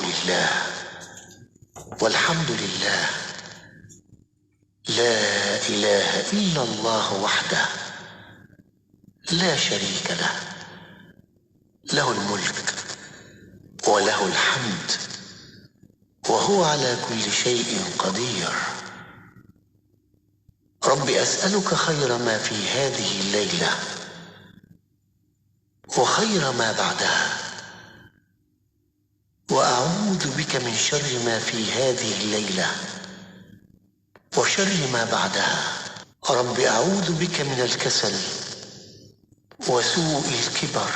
لله والحمد لله لا إله إلا الله وحده لا شريك له له الملك وله الحمد وهو على كل شيء قدير. رب أسألك خير ما في هذه الليلة وخير ما بعدها، وأعوذ بك من شر ما في هذه الليلة وشر ما بعدها. رب أعوذ بك من الكسل وسوء الكبر.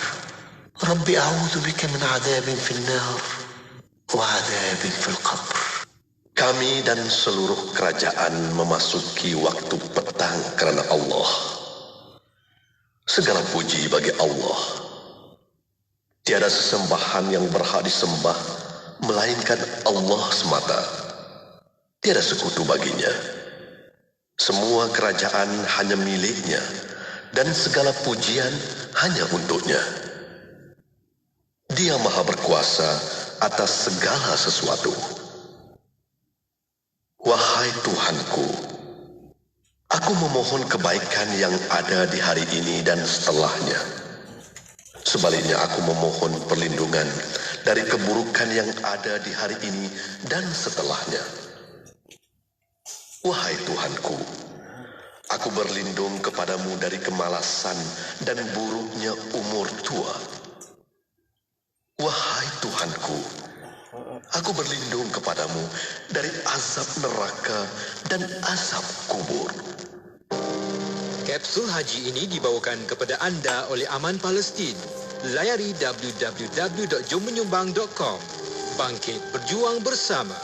رب أعوذ بك من عذاب في النار وعذاب في القبر. Kami dan seluruh kerajaan memasuki waktu petang kerana Allah. Segala puji bagi Allah. Tiada sesembahan yang berhak disembah melainkan Allah semata. Tiada sekutu baginya. Semua kerajaan hanya miliknya dan segala pujian hanya untuknya. Dia Maha Berkuasa atas segala sesuatu. Wahai Tuhanku, aku memohon kebaikan yang ada di hari ini dan setelahnya. Sebaliknya aku memohon perlindungan dari keburukan yang ada di hari ini dan setelahnya. Wahai Tuhanku, aku berlindung kepadamu dari kemalasan dan buruknya umur tua. Wahai Tuhanku, aku berlindung kepadamu dari azab neraka dan azab kubur. Kapsul Haji ini dibawakan kepada anda oleh Aman Palestin. Layari www.jommenyumbang.com. Bangkit berjuang bersama.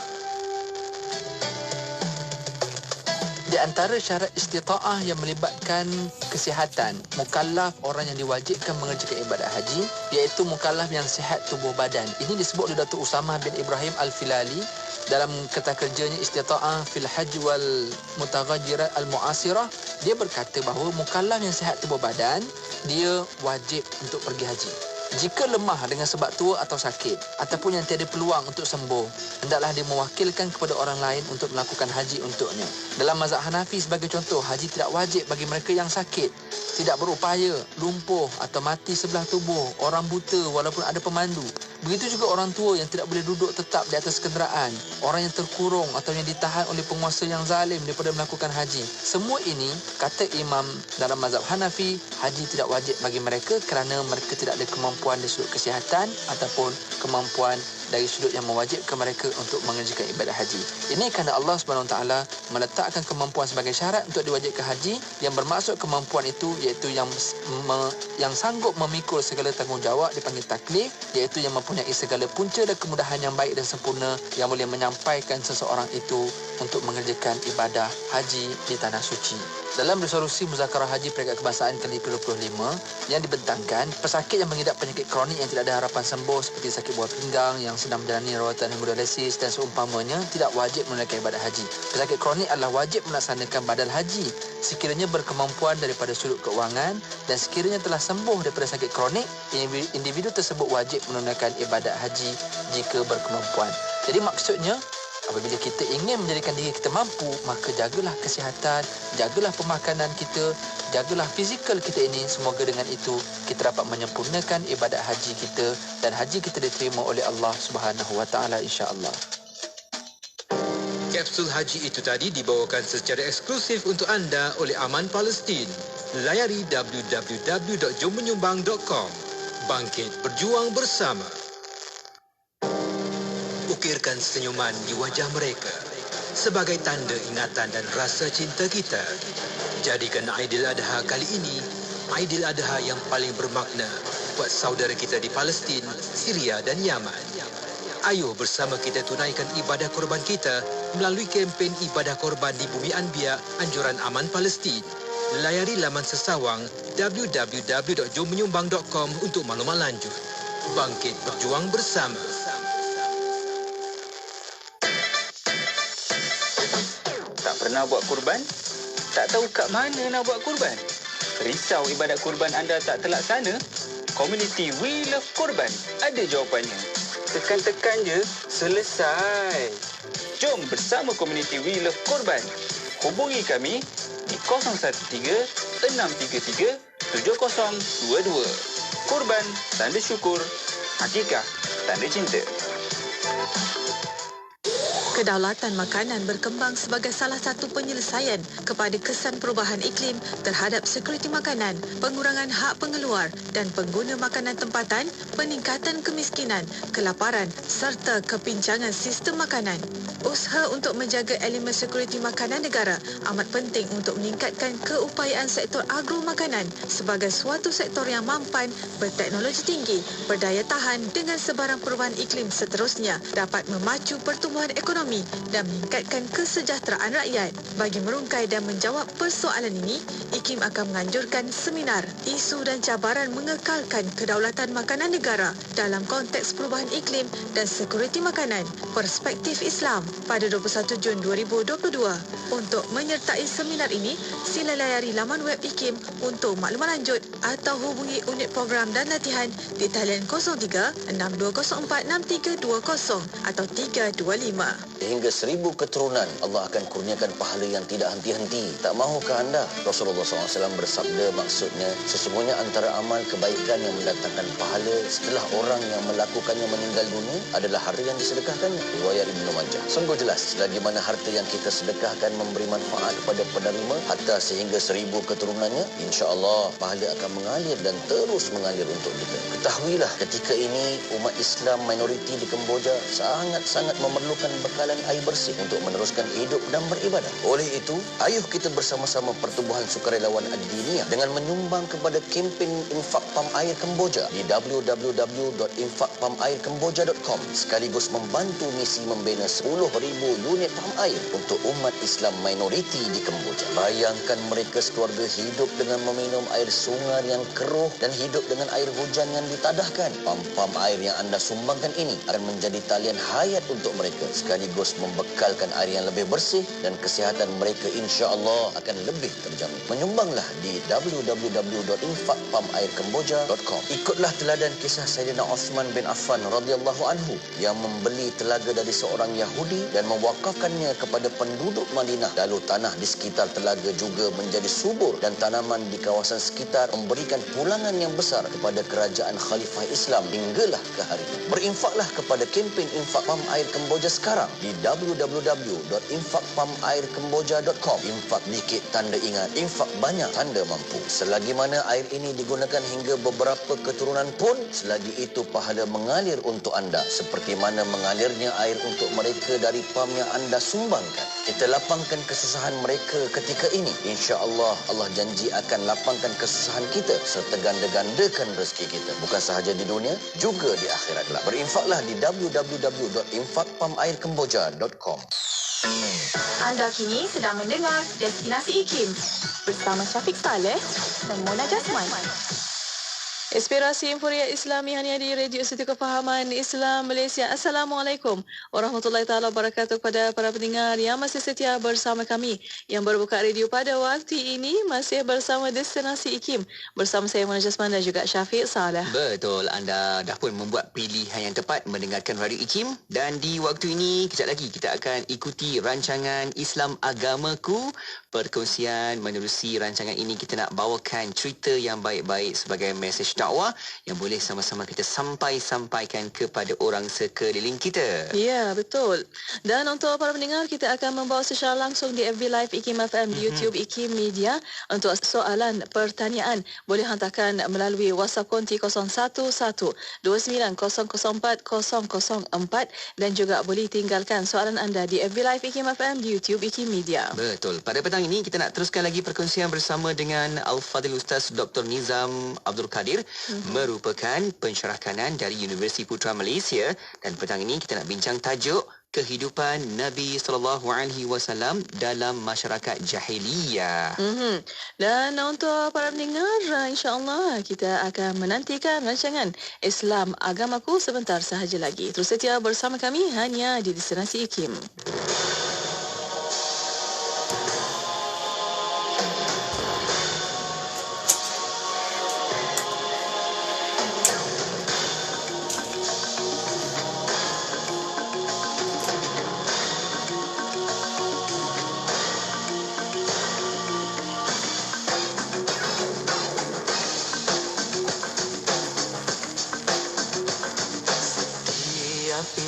Di antara syarat istita'ah yang melibatkan kesihatan mukallaf, orang yang diwajibkan mengerjakan ibadat haji, iaitu mukallaf yang sihat tubuh badan. Ini disebut oleh Datuk Usamah bin Ibrahim Al-Filali dalam kata kerjanya Istita'ah fil Hajj wal Mutaghayyirat Al-Mu'asirah. Dia berkata bahawa mukallaf yang sihat tubuh badan, dia wajib untuk pergi haji. Jika lemah dengan sebab tua atau sakit ataupun yang tiada peluang untuk sembuh, hendaklah dia mewakilkan kepada orang lain untuk melakukan haji untuknya. Dalam mazhab Hanafi sebagai contoh, haji tidak wajib bagi mereka yang sakit, tidak berupaya, lumpuh atau mati sebelah tubuh, orang buta walaupun ada pemandu. Begitu juga orang tua yang tidak boleh duduk tetap di atas kenderaan, orang yang terkurung atau yang ditahan oleh penguasa yang zalim daripada melakukan haji. Semua ini, kata imam dalam mazhab Hanafi, haji tidak wajib bagi mereka kerana mereka tidak ada kemampuan dari sudut kesihatan ataupun kemampuan dari sudut yang mewajibkan mereka untuk mengerjakan ibadat haji. Ini kerana Allah SWT meletakkan kemampuan sebagai syarat untuk diwajibkan haji, yang bermaksud kemampuan itu iaitu yang sanggup memikul segala tanggungjawab dipanggil taklif, iaitu yang mempunyai segala punca dan kemudahan yang baik dan sempurna yang boleh menyampaikan seseorang itu untuk mengerjakan ibadah haji di Tanah Suci. Dalam resolusi Muzakarah Haji Peringkat Kebangsaan ke-25 yang dibentangkan, pesakit yang mengidap penyakit kronik yang tidak ada harapan sembuh seperti sakit buah pinggang yang sedang menjalani rawatan hemodialisis dan seumpamanya tidak wajib menunaikan ibadat haji. Pesakit kronik adalah wajib melaksanakan badal haji sekiranya berkemampuan daripada sudut keuangan, dan sekiranya telah sembuh daripada sakit kronik, individu tersebut wajib menunaikan ibadat haji jika berkemampuan. Jadi maksudnya, apabila kita ingin menjadikan diri kita mampu, maka jagalah kesihatan, jagalah pemakanan kita, jagalah fizikal kita ini. Semoga dengan itu kita dapat menyempurnakan ibadat haji kita dan haji kita diterima oleh Allah Subhanahu Wa Taala, insya-Allah. Kapsul Haji itu tadi dibawakan secara eksklusif untuk anda oleh Aman Palestin. Layari www.jommenyumbang.com. Bangkit berjuang bersama. Ukirkan senyuman di wajah mereka sebagai tanda ingatan dan rasa cinta kita. Jadikan Aidil-Adha kali ini Aidil-Adha yang paling bermakna buat saudara kita di Palestin, Syria dan Yaman. Ayo bersama kita tunaikan ibadah korban kita melalui kempen ibadah korban di Bumi Anbiya anjuran Aman Palestin. Layari laman sesawang www.jommenyumbang.com untuk maklumat lanjut. Bangkit berjuang bersama. Tak pernah buat kurban? Tak tahu kat mana nak buat kurban? Risau ibadat kurban anda tak terlaksana? Komuniti We Love Kurban ada jawapannya. Tekan-tekan je, selesai. Jom bersama komuniti We Love Korban. Hubungi kami di 013-333-7022. Korban, tanda syukur. Hakikah, tanda cinta. Kedaulatan makanan berkembang sebagai salah satu penyelesaian kepada kesan perubahan iklim terhadap sekuriti makanan, pengurangan hak pengeluar dan pengguna makanan tempatan, peningkatan kemiskinan, kelaparan serta kepincangan sistem makanan. Usaha untuk menjaga elemen sekuriti makanan negara amat penting untuk meningkatkan keupayaan sektor agro makanan sebagai suatu sektor yang mampan, berteknologi tinggi, berdaya tahan dengan sebarang perubahan iklim seterusnya dapat memacu pertumbuhan ekonomi dan meningkatkan kesejahteraan rakyat. Bagi merungkai dan menjawab persoalan ini, IKIM akan menganjurkan seminar isu dan cabaran mengekalkan kedaulatan makanan negara dalam konteks perubahan iklim dan sekuriti makanan, perspektif Islam pada 21 Jun 2022. Untuk menyertai seminar ini, sila layari laman web IKIM untuk maklumat lanjut atau hubungi unit program dan latihan di talian 03 6204 6320 atau 325. Hingga 1000 keturunan Allah akan kurniakan pahala yang tidak henti-henti. Tak mahukah anda? Rasulullah SAW bersabda, maksudnya sesungguhnya antara amal kebaikan yang mendatangkan pahala setelah orang yang melakukannya meninggal dunia adalah harta yang disedekahkannya. Riwayat Ibnu Majah. Sungguh jelas, selagi mana harta yang kita sedekahkan memberi manfaat kepada penerima hatta sehingga 1000 keturunannya, insya-Allah pahala akan mengalir dan terus mengalir untuk kita. Ketahuilah, ketika ini umat Islam minoriti di Kemboja sangat-sangat memerlukan bekalan air bersih untuk meneruskan hidup dan beribadah. Oleh itu, ayuh kita bersama-sama pertubuhan sukarelawan ad-diniyah dengan menyumbang kepada kempen infak pam air Kemboja di www.infakpamairkemboja.com sekaligus membantu misi membina 10,000 unit pam air untuk umat Islam minoriti di Kemboja. Bayangkan mereka sekeluarga hidup dengan meminum air sungai yang keruh dan hidup dengan air hujan yang ditadahkan. Pam-pam air yang anda sumbangkan ini akan menjadi talian hayat untuk mereka sekaligus membekalkan air yang lebih bersih dan kesihatan mereka insya-Allah akan lebih terjamin. Menyumbanglah di www.infakpamairkemboja.com. Ikutlah teladan kisah Sayyidina Uthman bin Affan radhiyallahu anhu yang membeli telaga dari seorang Yahudi dan mewakafkannya kepada penduduk Madinah. Lalu tanah di sekitar telaga juga menjadi subur dan tanaman di kawasan sekitar memberikan pulangan yang besar kepada kerajaan Khalifah Islam hinggalah ke hari ini. Berinfaklah kepada kempen infak pam air Kemboja sekarang di www.infakpamairkemboja.com. Infak dikit tanda ingat, infak banyak tanda mampu. Selagi mana air ini digunakan hingga beberapa keturunan pun, selagi itu pahala mengalir untuk anda seperti mana mengalirnya air untuk mereka dari pam yang anda sumbangkan. Kita lapangkan kesusahan mereka ketika ini. Insya-Allah Allah janji akan lapangkan kesusahan kita serta ganda-gandakan rezeki kita bukan sahaja di dunia juga di akhirat kelak. Berinfaklah di www.infakpamairkemboja.com. Anda kini sedang mendengar Destinasi IKIM bersama Syafiq Saleh dan Mona Jasman. Inspirasi Inforia Islami hanya di Radio Suti Kefahaman Islam Malaysia. Assalamualaikum warahmatullahi taala wabarakatuh kepada para pendengar yang masih setia bersama kami yang berbuka radio pada waktu ini, masih bersama Destinasi IKIM bersama saya Mona Jasman dan juga Syafiq Saleh. Betul, anda dah pun membuat pilihan yang tepat mendengarkan Radio IKIM dan di waktu ini kejap lagi kita akan ikuti rancangan Islam Agamaku. Perkongsian menerusi rancangan ini kita nak bawakan cerita yang baik-baik sebagai mesej dakwah yang boleh sama-sama kita sampaikan kepada orang sekeliling kita. Ya, betul. Dan untuk para pendengar, kita akan membawa secara langsung di FB Live IKIM FM, di YouTube IKIM Media. Untuk soalan pertanyaan, boleh hantarkan melalui WhatsApp konti 0112900404 dan juga boleh tinggalkan soalan anda di FB Live IKIM FM, di YouTube IKIM Media. Betul. Pada petang ini kita nak teruskan lagi perkongsian bersama dengan Al-Fadhil Ustaz Dr. Nizam Abdul Kadir, merupakan pensyarah kanan dari Universiti Putra Malaysia, dan petang ini kita nak bincang tajuk kehidupan Nabi SAW dalam masyarakat jahiliyah. Dan untuk para pendengar, insya-Allah kita akan menantikan rancangan Islam Agamaku sebentar sahaja lagi. Terus setia bersama kami hanya di Destinasi IKIM.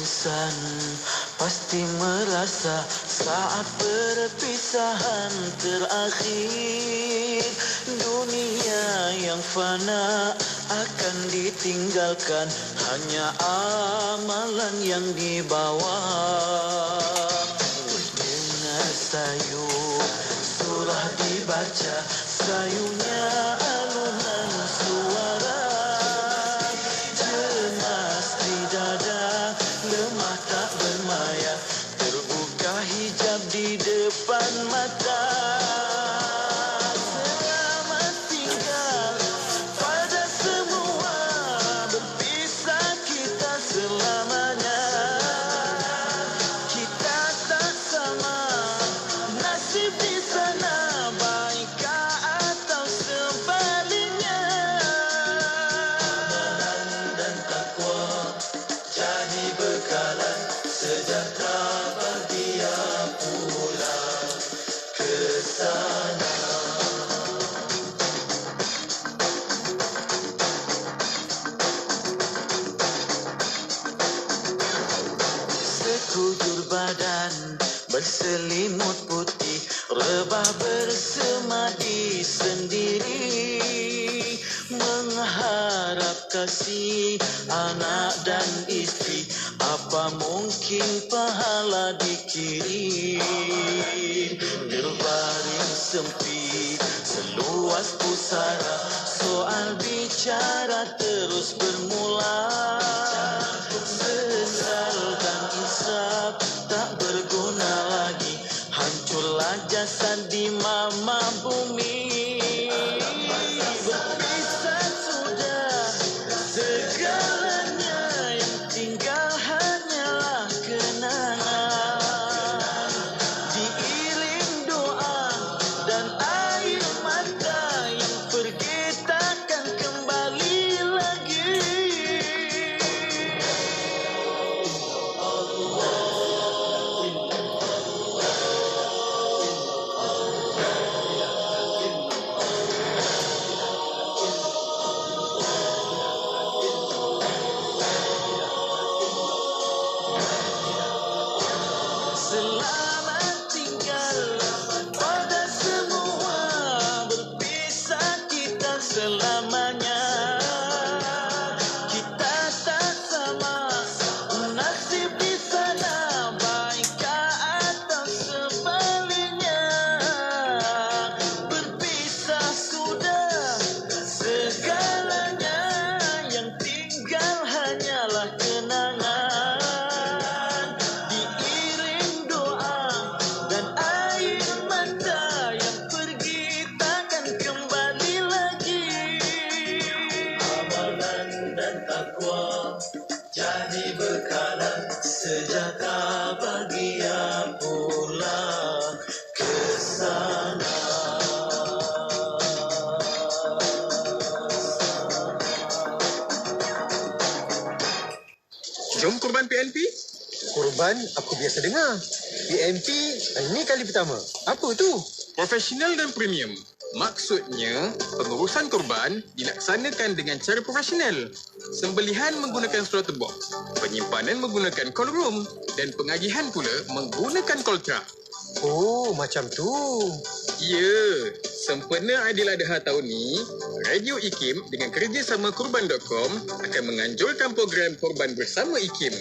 insan pasti merasa saat perpisahan terakhir. Dunia yang fana akan ditinggalkan, hanya amalan yang dibawa. Dengar sayu surah dibaca, sayunya alunan suara. Jemas di dada, lemah tak bermaya, terbuka hijab di depan mata. Selamat tinggal pada semua, berpisah kita selamanya. Kita tak sama, nasib di sana, baikkah atau sebaliknya. Amalan dan takwa jadi bekalan, sejahtera bahagia pulang ke sana. Sekujur badan berselimut putih, rebah bersemadi sendiri, mengharap kasih anak dan istri. Apa mungkin pahala dikirim? Berbaring sempit seluas pusara, soal bicara terus bermula. Sesal dan insaf tak berguna lagi, hancurlah jasad di mama bumi. Berpisah sudah segalanya, yang tinggal hanyalah kenangan. Diiring doa dan air mata, yang pergi takkan kembali lagi. Selamat tinggal pada semua, berpisah kita selamanya. Kita tak sama, nasib di sana, baikkah atau sebaliknya. Berpisah sudah segalanya, yang tinggal hanyalah kenangan. Diiring doa dan air mata, yang pergi takkan kembali lagi. Amalan dan takwa jadi bekalan, sejahtera bahagia pulang ke sana. Jom kurban PNP. Korban aku biasa dengar. PMP ini kali pertama. Apa tu? Profesional dan premium. Maksudnya, pengurusan korban dilaksanakan dengan cara profesional. Sembelihan menggunakan slaughter box, penyimpanan menggunakan cold room, dan pengagihan pula menggunakan cold truck. Oh, macam tu. Ya, sempena Aidiladha tahun ni, Radio IKIM dengan kerjasama Kurban.com akan menganjurkan program Korban Bersama IKIM.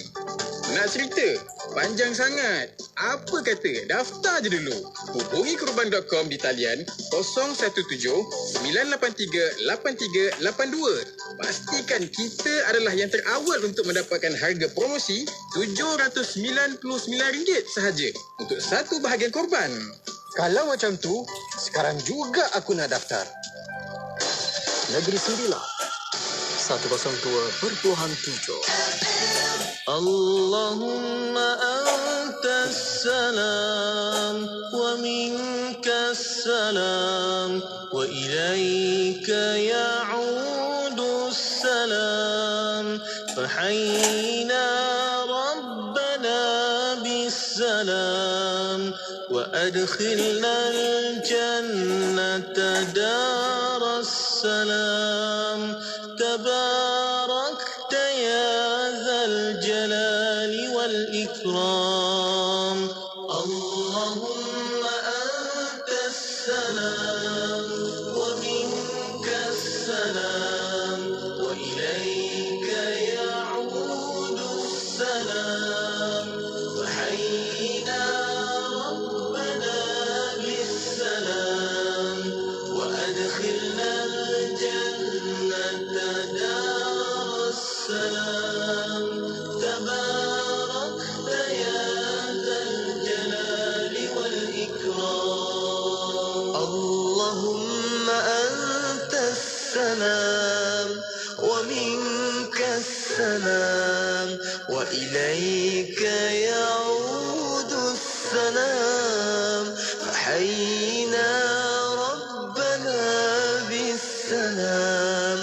Nak cerita? Panjang sangat. Apa kata? Daftar je dulu. Hubungi Kurban.com di talian 017-983-8382. Pastikan kita adalah yang terawal untuk mendapatkan harga promosi RM799 sahaja untuk satu bahagian korban. Kalau macam tu, sekarang juga aku nak daftar. Negeri Sembilan 102.7 Allahumma antas salam wa minkas salam wa ilaika ya'udu salam fahayyina rabbana bisalam wa adkhilna al-jannata daras salam tabarakta ya dhal jalali والإكرام اللهم أنت السلام ومنك السلام وإليك يعود السلام فحينا ربنا بالسلام وأدخلنا الجنة دار السلام تباركت يا ذا الجلال والإكرام اللهم أنت السلام ومنك السلام وإليك يعود السلام فحينا ربنا بالسلام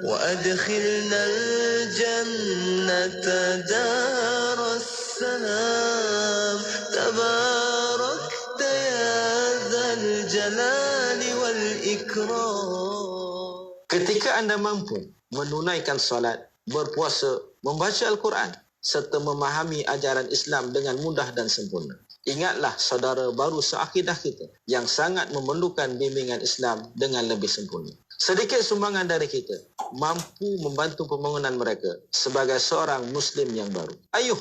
وأدخلنا الجنة دار السلام تباركت يا ذا الجلال والإكرام. Ketika anda mampu menunaikan solat, berpuasa, membaca Al-Quran serta memahami ajaran Islam dengan mudah dan sempurna. Ingatlah saudara baru seakidah kita yang sangat memerlukan bimbingan Islam dengan lebih sempurna. Sedikit sumbangan dari kita mampu membantu pembangunan mereka sebagai seorang Muslim yang baru. Ayuh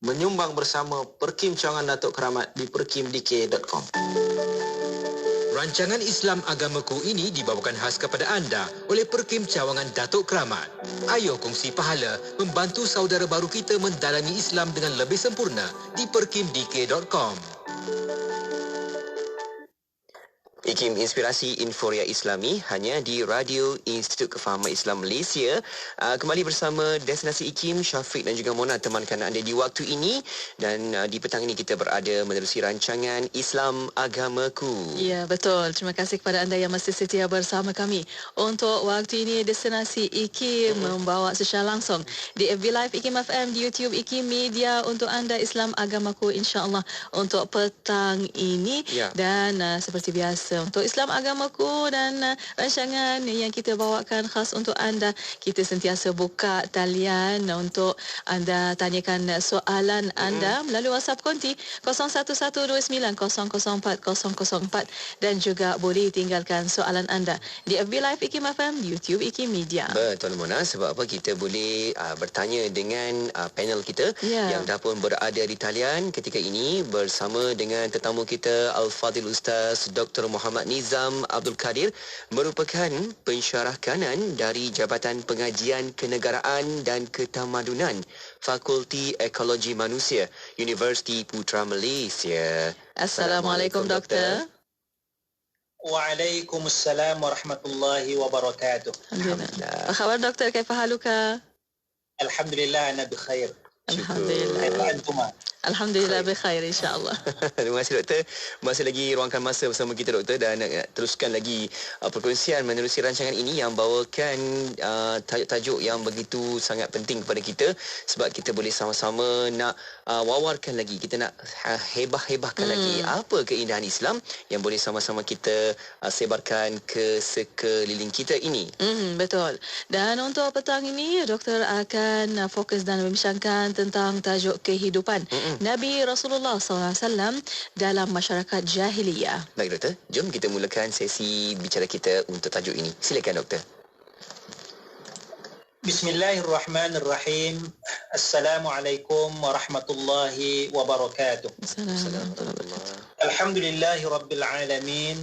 menyumbang bersama Perkim Cawangan Datuk Keramat di perkimdk.com. Rancangan Islam Agamaku ini dibawakan khas kepada anda oleh Perkim Cawangan Datuk Keramat. Ayo kongsi pahala membantu saudara baru kita mendalami Islam dengan lebih sempurna di perkimdk.com. IKIM Inspirasi Inforia Islami hanya di Radio Institut Kefahaman Islam Malaysia. Kembali bersama Destinasi IKIM, Syafiq dan juga Mona temankan anda di waktu ini, dan di petang ini kita berada menerusi rancangan Islam Agamaku. Ya, betul. Terima kasih kepada anda yang masih setia bersama kami. Untuk waktu ini Destinasi IKIM membawa secara langsung di FB Live IKIM FM, di YouTube IKIM Media untuk anda Islam Agamaku insya-Allah untuk petang ini. Dan seperti biasa untuk Islam Agamaku dan rancangan yang kita bawakan khas untuk anda, kita sentiasa buka talian untuk anda tanyakan soalan anda melalui WhatsApp konti 0112900404 dan juga boleh tinggalkan soalan anda di FB Live IKIM FM, di YouTube IKIM Media. Betul Mona, sebab apa kita boleh bertanya dengan panel kita yang dah pun berada di talian ketika ini bersama dengan tetamu kita Al-Fadhil Ustaz Dr. Muhammad Nizam Abdul Kadir, merupakan pensyarah kanan dari Jabatan Pengajian Kenegaraan dan Ketamadunan Fakulti Ekologi Manusia Universiti Putra Malaysia. Assalamualaikum Doktor. Waalaikumsalam warahmatullahi wabarakatuh. Alhamdulillah. Apa khabar Doktor? Kaifa haluka? Alhamdulillah ana bikhair. Alhamdulillah. Alhamdulillah bikhair insya-Allah. Terima kasih Doktor. Masih lagi ruangkan masa bersama kita Doktor, dan nak teruskan lagi perkongsian menerusi rancangan ini yang bawakan tajuk-tajuk yang begitu sangat penting kepada kita, sebab kita boleh sama-sama nak wawarkan lagi, kita nak hebah-hebahkan lagi apa keindahan Islam yang boleh sama-sama kita sebarkan ke sekeliling kita ini. Betul. Dan untuk petang ini Doktor akan fokus dan membincangkan tentang tajuk kehidupan Nabi Rasulullah SAW dalam masyarakat jahiliyah. Baik Doktor, jom kita mulakan sesi bicara kita untuk tajuk ini. Silakan Doktor. Bismillahirrahmanirrahim. Assalamualaikum warahmatullahi wabarakatuh. Alhamdulillahi rabbil alamin.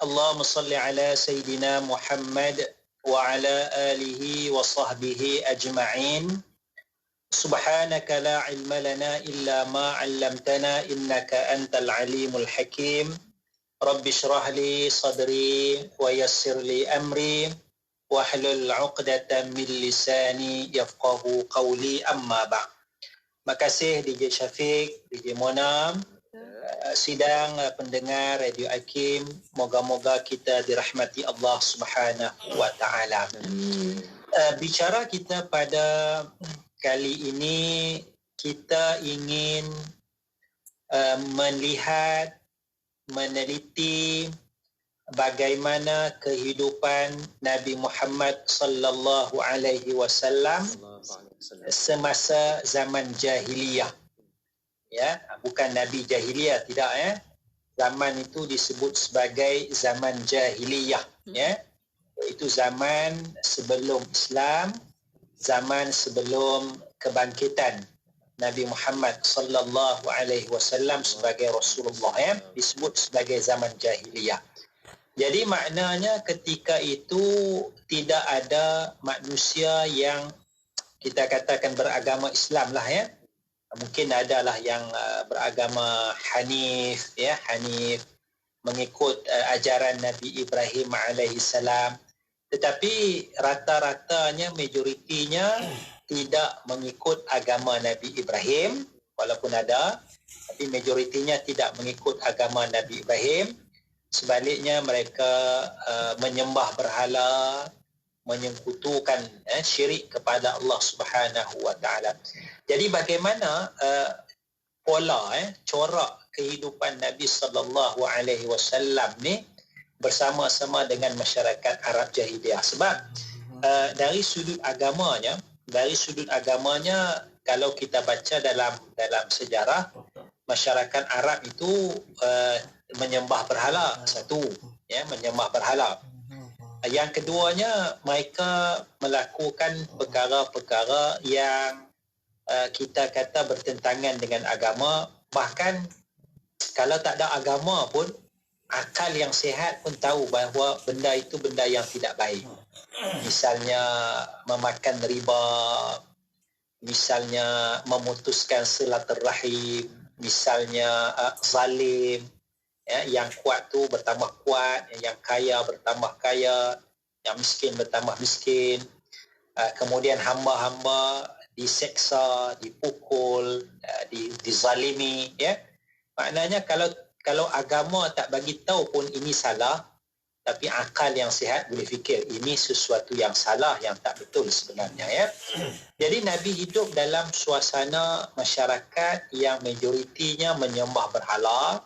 Allahumma salli ala Sayyidina Muhammad wa ala alihi wa sahbihi ajma'in. Subhanaka la ilma lana illa ma 'allamtana innaka antal alimul hakim. Rabbi shrah li sadri wa yassir li amri wahlul 'uqdatam min lisani yafqahu qawli, amma ba'd. Makasih DJ Syafiq, DJ Mona, sidang pendengar Radio IKIM, moga-moga kita dirahmati Allah Subhanahu wa taala. Bicara kita pada kali ini, kita ingin melihat, meneliti bagaimana kehidupan Nabi Muhammad sallallahu alaihi wasallam semasa zaman jahiliyah. ya, bukan nabi jahiliyah, tidak ya. Zaman itu disebut sebagai zaman jahiliyah, ya. Itu zaman sebelum Islam, zaman sebelum kebangkitan Nabi Muhammad sallallahu alaihi wasallam sebagai Rasulullah, ya, disebut sebagai zaman jahiliyah. Jadi maknanya ketika itu tidak ada manusia yang kita katakan beragama Islam lah, ya. Mungkin adalah yang beragama Hanif, ya, Hanif mengikut ajaran Nabi Ibrahim alaihi salam. Tetapi rata-ratanya, majoritinya tidak mengikut agama Nabi Ibrahim, walaupun ada, tapi majoritinya tidak mengikut agama Nabi Ibrahim. Sebaliknya mereka menyembah berhala, menyekutukan syirik kepada Allah Subhanahu wa taala. Jadi bagaimana pola corak kehidupan Nabi sallallahu alaihi wasallam ni bersama-sama dengan masyarakat Arab jahiliyah? Sebab dari sudut agamanya, kalau kita baca dalam sejarah, masyarakat Arab itu menyembah berhala, satu, ya, menyembah berhala. Yang keduanya, mereka melakukan perkara-perkara yang kita kata bertentangan dengan agama. Bahkan kalau tak ada agama pun, akal yang sihat pun tahu bahawa benda itu benda yang tidak baik. Misalnya memakan riba, misalnya memutuskan silaturahim, misalnya zalim, ya, yang kuat tu bertambah kuat, yang kaya bertambah kaya, yang miskin bertambah miskin. Kemudian hamba-hamba diseksa, dipukul, dizalimi, ya. Maknanya kalau agama tak bagi tahu pun ini salah, tapi akal yang sihat boleh fikir ini sesuatu yang salah, yang tak betul sebenarnya, ya. Jadi Nabi hidup dalam suasana masyarakat yang majoritinya menyembah berhala.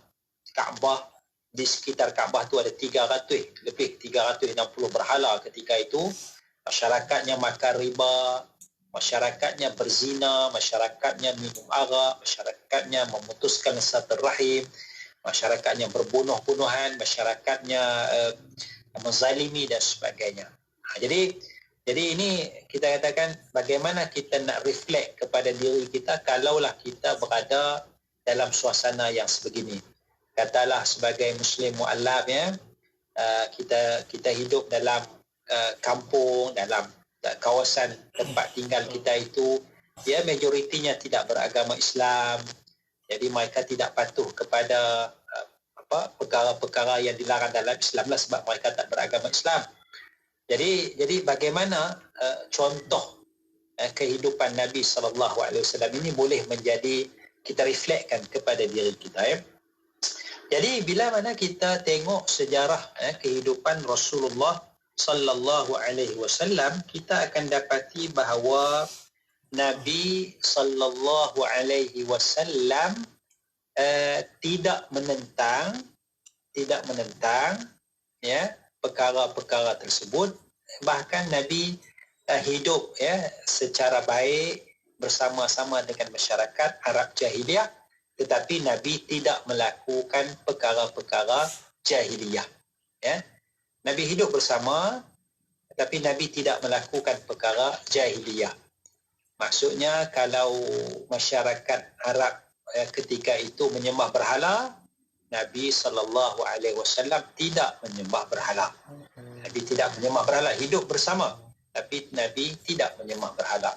Kaabah, di sekitar Kaabah tu ada 360 berhala ketika itu. Masyarakatnya makan riba, masyarakatnya berzina, masyarakatnya minum arak, masyarakatnya memutuskan silaturahim, masyarakatnya berbunuh-bunuhan, masyarakatnya menzalimi dan sebagainya. Jadi ini kita katakan bagaimana kita nak reflect kepada diri kita kalaulah kita berada dalam suasana yang sebegini. Katalah sebagai Muslim mu'allaf, ya, kita hidup dalam kampung, dalam kawasan tempat tinggal kita itu, ya, majoritinya tidak beragama Islam. Jadi mereka tidak patuh kepada perkara-perkara yang dilarang dalam Islam lah, sebab mereka tak beragama Islam. Jadi bagaimana contoh kehidupan Nabi sallallahu alaihi wasallam ini boleh menjadi kita reflektkan kepada diri kita, ya. Jadi bila mana kita tengok sejarah kehidupan Rasulullah sallallahu alaihi wasallam, kita akan dapati bahawa Nabi sallallahu alaihi wasallam tidak menentang ya perkara-perkara tersebut. Bahkan Nabi hidup, ya, secara baik bersama-sama dengan masyarakat Arab jahiliyah, tetapi Nabi tidak melakukan perkara-perkara jahiliyah, ya. Nabi hidup bersama, tetapi Nabi tidak melakukan perkara jahiliyah. Maksudnya kalau masyarakat Arab ketika itu menyembah berhala, Nabi SAW tidak menyembah berhala. Nabi tidak menyembah berhala, hidup bersama, tapi Nabi tidak menyembah berhala.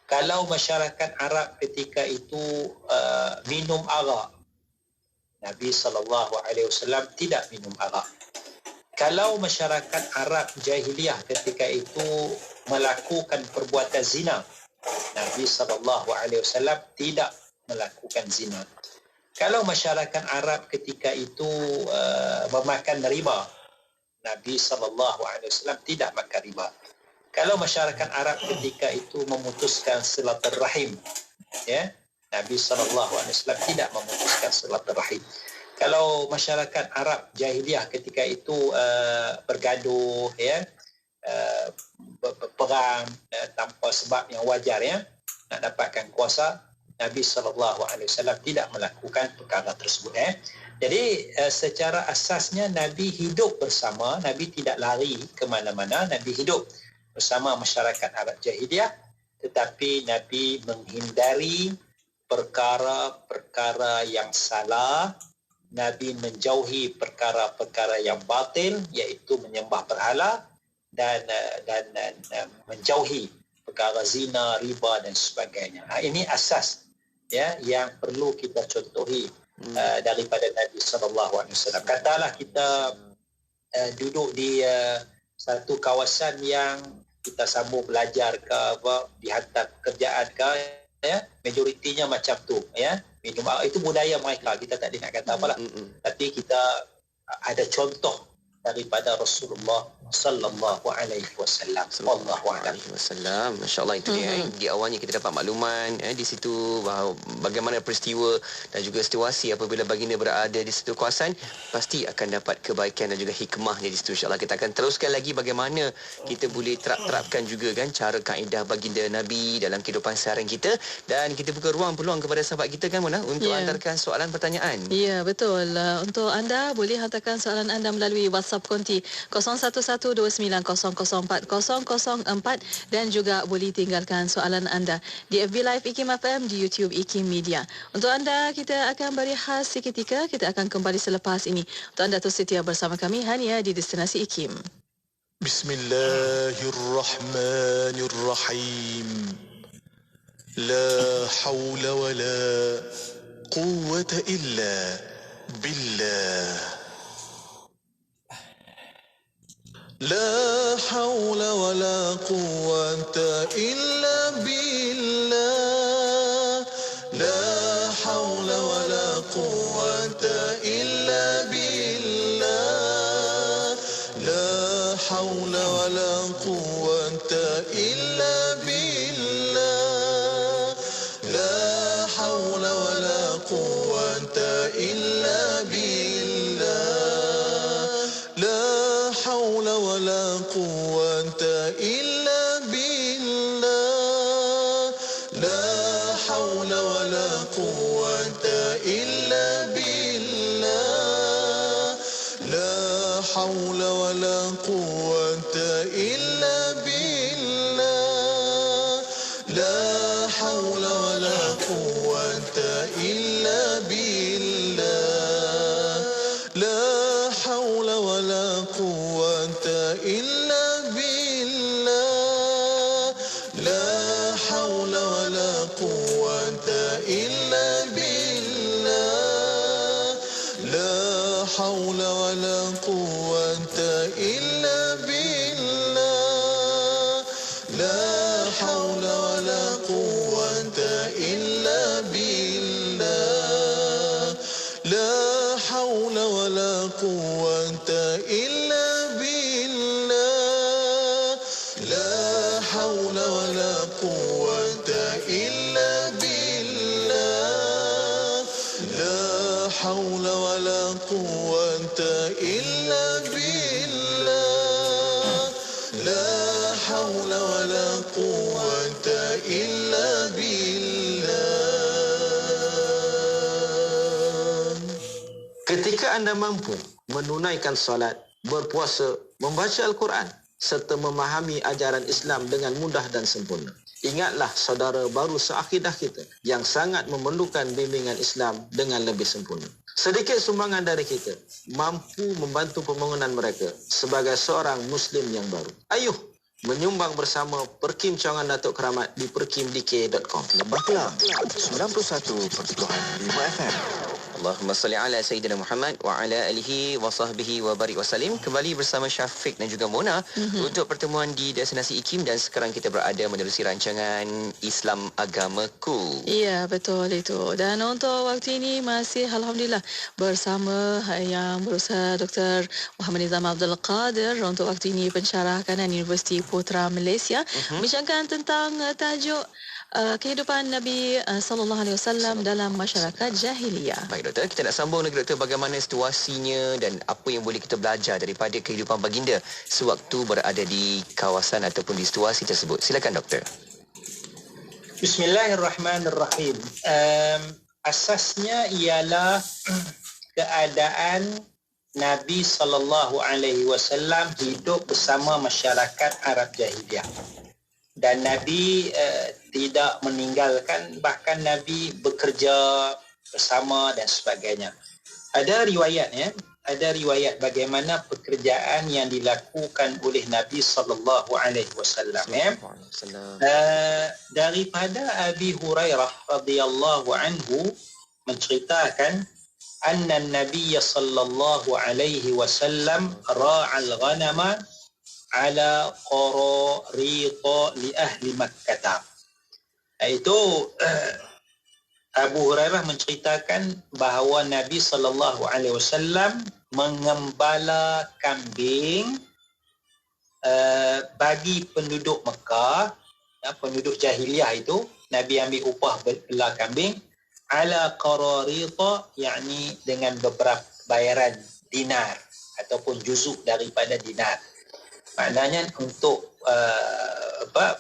Kalau masyarakat Arab ketika itu minum arak, Nabi SAW tidak minum arak. Kalau masyarakat Arab jahiliyah ketika itu melakukan perbuatan zina, Nabi SAW tidak melakukan zina. Kalau masyarakat Arab ketika itu memakan riba, Nabi SAW tidak makan riba. Kalau masyarakat Arab ketika itu memutuskan silaturahim, ya, Nabi SAW tidak memutuskan silaturahim. Kalau masyarakat Arab jahiliyah ketika itu bergaduh, ya, berperang tanpa sebab yang wajar, ya, nak dapatkan kuasa, Nabi SAW tidak melakukan perkara tersebut. Jadi secara asasnya Nabi hidup bersama, Nabi tidak lari ke mana-mana, Nabi hidup bersama masyarakat Arab Jahiliyah, tetapi Nabi menghindari perkara-perkara yang salah. Nabi menjauhi perkara-perkara yang batil, iaitu menyembah berhala dan menjauhi perkara zina, riba dan sebagainya. Ini asas yang perlu kita contohi daripada Nabi SAW. Katalah kita duduk di satu kawasan yang kita sambung belajar ke dihantar pekerjaan ke, majoritinya macam tu, minum itu budaya mereka, kita tak nak kata apalah. Tapi kita ada contoh daripada Rasulullah sallallahu alaihi wasallam. Wallahu a'lam. Masya-Allah, itu dia. Di awalnya kita dapat makluman di situ bahawa bagaimana peristiwa dan juga situasi apabila baginda berada di situ kawasan, pasti akan dapat kebaikan dan juga hikmahnya di situ. Insya-Allah kita akan teruskan lagi bagaimana kita boleh terapkan juga kan cara kaedah baginda Nabi dalam kehidupan seharian kita, dan kita buka ruang peluang kepada sahabat kita kan Mona untuk hantarkan soalan pertanyaan. Ya, betul. Untuk anda boleh hantarkan soalan anda melalui WhatsApp konti 0112900404 dan juga boleh tinggalkan soalan anda di FB Live IKIM FM, di YouTube IKIM Media. Untuk anda, kita akan berehat seketika. Kita akan kembali selepas ini. Untuk anda terus setia bersama kami hanya di Destinasi IKIM. Bismillahirrahmanirrahim. La hawla wa la quwwata illa billah. لا حول ولا قوة إلا بالله لا حول ولا قوة إلا بالله لا حول ولا قوة إلا بالله لا حول ولا قوة إلا بالله لا حول ولا قوة إلا بالله لا حول ولا قوة إلا بالله لا حول ولا قوة إلا بالله لا حول ولا قوة إلا بالله لا حول ولا قوة إلا بالله لا حول ولا قوة إلا بالله لا حول ولا قوة إلا بالله لا حول ولا قوة إلا بالله لا حول ولا قوة إلا بالله لا حول ولا قوة إلا بالله لا حول ولا قوة إلا بالله لا حول ولا قوة إلا بالله. Ketika anda mampu menunaikan solat, berpuasa, membaca Al-Quran serta memahami ajaran Islam dengan mudah dan sempurna, ingatlah saudara baru seakidah kita yang sangat memerlukan bimbingan Islam dengan lebih sempurna. Sedikit sumbangan dari kita mampu membantu pembangunan mereka sebagai seorang Muslim yang baru. Ayuh menyumbang bersama Perkim Cawangan Datuk Keramat di perkimdk.com. Lembah Kelang 91.5 FM. Allahumma salli ala Sayyidina Muhammad wa ala alihi wa sahbihi wa barik wasallim. Kembali bersama Syafiq dan juga Mona untuk pertemuan di Destinasi IKIM, dan sekarang kita berada menerusi rancangan Islam Agamaku. Ya, betul itu. Dan untuk waktu ini masih Alhamdulillah bersama Yang Berusaha Dr. Muhammad Nizam Abdul Qadir untuk waktu ini pensyarah kanan Universiti Putra Malaysia, bincangkan tentang tajuk kehidupan Nabi sallallahu alaihi wasallam dalam masyarakat jahiliyah. Baik doktor, kita nak sambung lagi doktor, bagaimana situasinya dan apa yang boleh kita belajar daripada kehidupan baginda sewaktu berada di kawasan ataupun di situasi tersebut. Silakan doktor. Bismillahirrahmanirrahim. Asasnya ialah keadaan Nabi SAW hidup bersama masyarakat Arab Jahiliyah. Dan Nabi tidak meninggalkan, bahkan Nabi bekerja bersama dan sebagainya. Ada riwayat bagaimana pekerjaan yang dilakukan oleh Nabi SAW. Daripada Abi Hurairah radhiyallahu anhu menceritakan anna Nabi sallallahu alaihi wasallam ra'al ghanama ala qararita li ahli Makkah. Itu Abu Hurairah menceritakan bahawa Nabi sallallahu alaihi wasallam mengembala kambing bagi penduduk Mekah, penduduk jahiliah itu. Nabi ambil upah belah kambing ala qararita, yakni dengan beberapa bayaran dinar ataupun juzuk daripada dinar. Maknanya untuk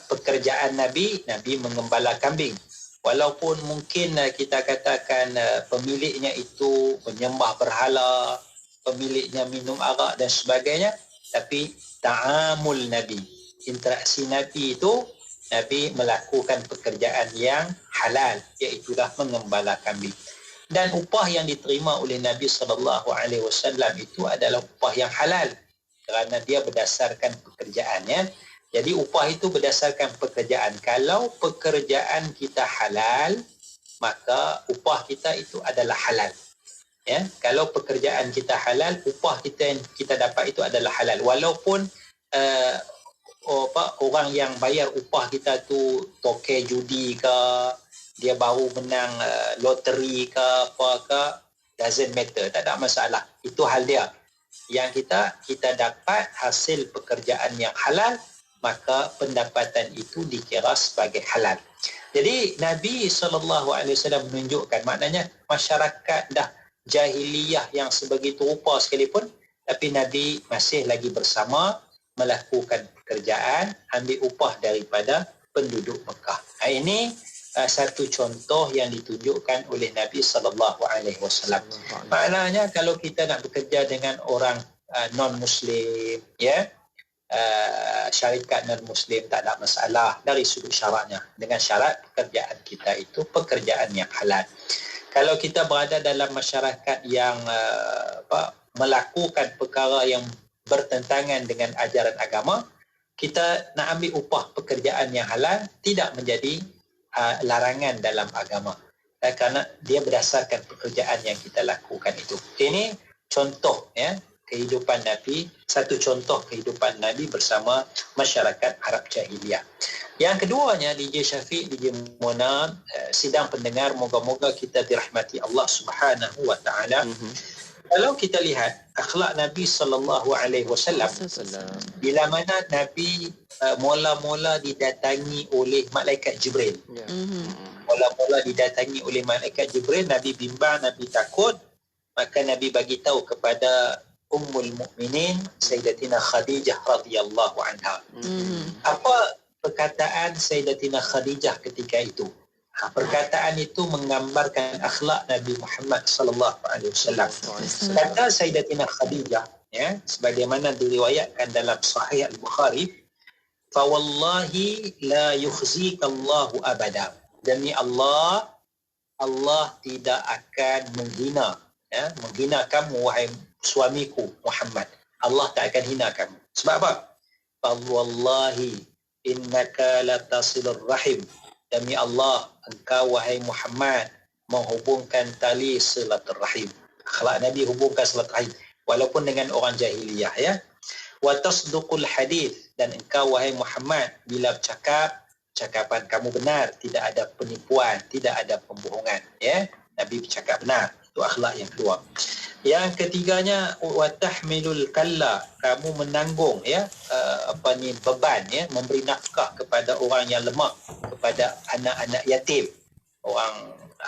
pekerjaan Nabi mengembala kambing. Walaupun mungkin kita katakan pemiliknya itu menyembah berhala, pemiliknya minum arak dan sebagainya, tapi ta'amul Nabi, interaksi Nabi itu, Nabi melakukan pekerjaan yang halal, iaitulah mengembala kambing. Dan upah yang diterima oleh Nabi SAW itu adalah upah yang halal kerana dia berdasarkan pekerjaannya. Jadi upah itu berdasarkan pekerjaan. Kalau pekerjaan kita halal, maka upah kita itu adalah halal. Ya, kalau pekerjaan kita halal, upah kita yang kita dapat itu adalah halal. Walaupun orang yang bayar upah kita tu toke judi ke, dia baru menang loteri ke apa ke, doesn't matter, tak ada masalah. Itu hal dia. Yang kita dapat hasil pekerjaan yang halal, maka pendapatan itu dikira sebagai halal. Jadi Nabi SAW menunjukkan, maknanya masyarakat dah jahiliyah yang sebegitu rupa sekalipun, tapi Nabi masih lagi bersama, melakukan pekerjaan, ambil upah daripada penduduk Mekah. Ini satu contoh yang ditunjukkan oleh Nabi SAW. Maknanya kalau kita nak bekerja dengan orang non-Muslim, ya, syarikat non-Muslim, tak ada masalah dari sudut syaratnya, dengan syarat pekerjaan kita itu pekerjaan yang halal. Kalau kita berada dalam masyarakat yang melakukan perkara yang bertentangan dengan ajaran agama, kita nak ambil upah pekerjaan yang halal tidak menjadi larangan dalam agama, kerana dia berdasarkan pekerjaan yang kita lakukan itu. Ini contoh, ya, kehidupan Nabi, satu contoh kehidupan Nabi bersama masyarakat Arab Jahiliyah. Yang keduanya, DJ Syafiq, DJ Mona, sidang pendengar, moga-moga kita dirahmati Allah Subhanahu wa taala. Kalau kita lihat akhlak Nabi SAW, bila mana Nabi mula-mula didatangi oleh malaikat Jibril. Mula-mula didatangi oleh malaikat Jibril, Nabi bimbang, Nabi takut, maka Nabi bagi tahu kepada Ummul Mukminin Sayyidatina Khadijah radhiyallahu anha. Apa perkataan Sayyidatina Khadijah ketika itu? Perkataan itu menggambarkan akhlak Nabi Muhammad sallallahu alaihi wasallam. Kata Sayyidatina Khadijah, ya, sebagaimana diriwayatkan dalam Sahih Al-Bukhari, fa wallahi la yukhzika Allahu abada. Demi Allah, Allah tidak akan menghina, ya, menghina kamu wahai suamiku Muhammad. Allah tak akan hina kamu. Sebab apa? Fa wallahi innaka latasilur rahim. Demi Allah, engkau wahai Muhammad menghubungkan tali silaturahim. Akhlak Nabi hubungkan silaturahim walaupun dengan orang jahiliyah, ya. Wa tasduqul hadith, dan engkau wahai Muhammad bila bercakap, cakapan kamu benar, tidak ada penipuan, tidak ada pembohongan, ya. Nabi bercakap benar. Itu akhlak yang kedua. Yang ketiganya, wa tahmilul kalla, kamu menanggung, ya, beban, ya, memberi nafkah kepada orang yang lemah, kepada anak-anak yatim.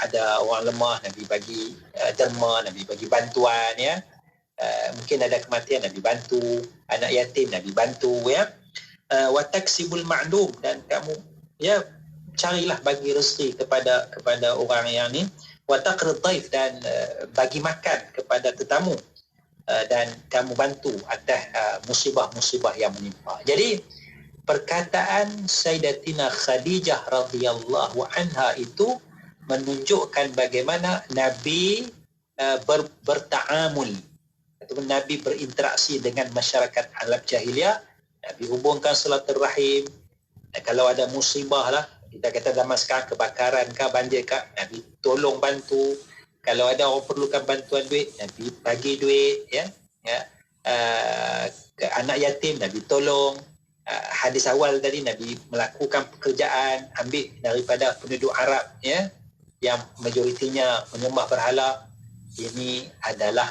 Ada orang lemah, Nabi bagi derma, Nabi bagi bantuan, ya. Mungkin ada kematian, Nabi bantu. Anak yatim, Nabi bantu, ya. Wa taksibul ma'dum, dan kamu, ya, carilah bagi rezeki kepada orang yang ni, wa taqrid dhaif, dan bagi makan kepada tetamu, dan kamu bantu atas musibah-musibah yang menimpa. Jadi perkataan Sayyidatina Khadijah radhiyallahu anha itu menunjukkan bagaimana Nabi berta'amul, ataupun Nabi berinteraksi dengan masyarakat Arab jahiliyah. Nabi hubungkan silaturahim. Kalau ada musibah lah, kita kata zaman sekarang kebakaran kah, banjir kah, Nabi tolong bantu. Kalau ada orang perlukan bantuan duit, Nabi bagi duit, ya. Anak yatim, Nabi tolong. Hadis awal tadi, Nabi melakukan pekerjaan, ambil daripada penduduk Arab, ya, yang majoritinya menyembah berhala. Ini adalah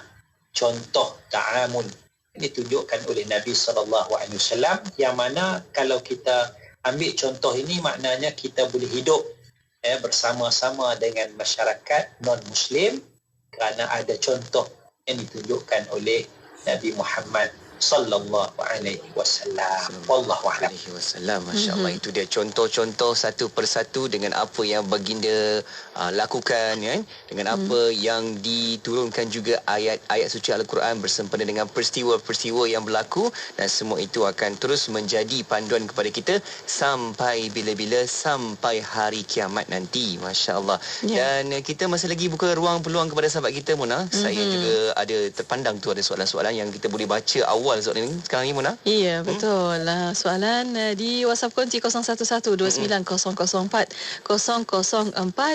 contoh ta'amul. Ini ditunjukkan oleh Nabi SAW, yang mana kalau kita ambil contoh ini, maknanya kita boleh hidup bersama-sama dengan masyarakat non-Muslim kerana ada contoh yang ditunjukkan oleh Nabi Muhammad sallallahu alaihi wasallam. Wallahu a'lam. Masya-Allah, itu dia contoh-contoh satu persatu dengan apa yang baginda lakukan, kan, dengan apa yang diturunkan juga ayat-ayat suci Al-Quran bersempena dengan peristiwa-peristiwa yang berlaku, dan semua itu akan terus menjadi panduan kepada kita sampai bila-bila, sampai hari kiamat nanti. Masya-Allah. Dan kita masih lagi buka ruang peluang kepada sahabat kita, Mona. Saya juga ada terpandang tu ada soalan-soalan yang kita boleh baca awal soalan ini sekarang ni, Mona. Ya, betul. Soalan di WhatsApp konti 01129004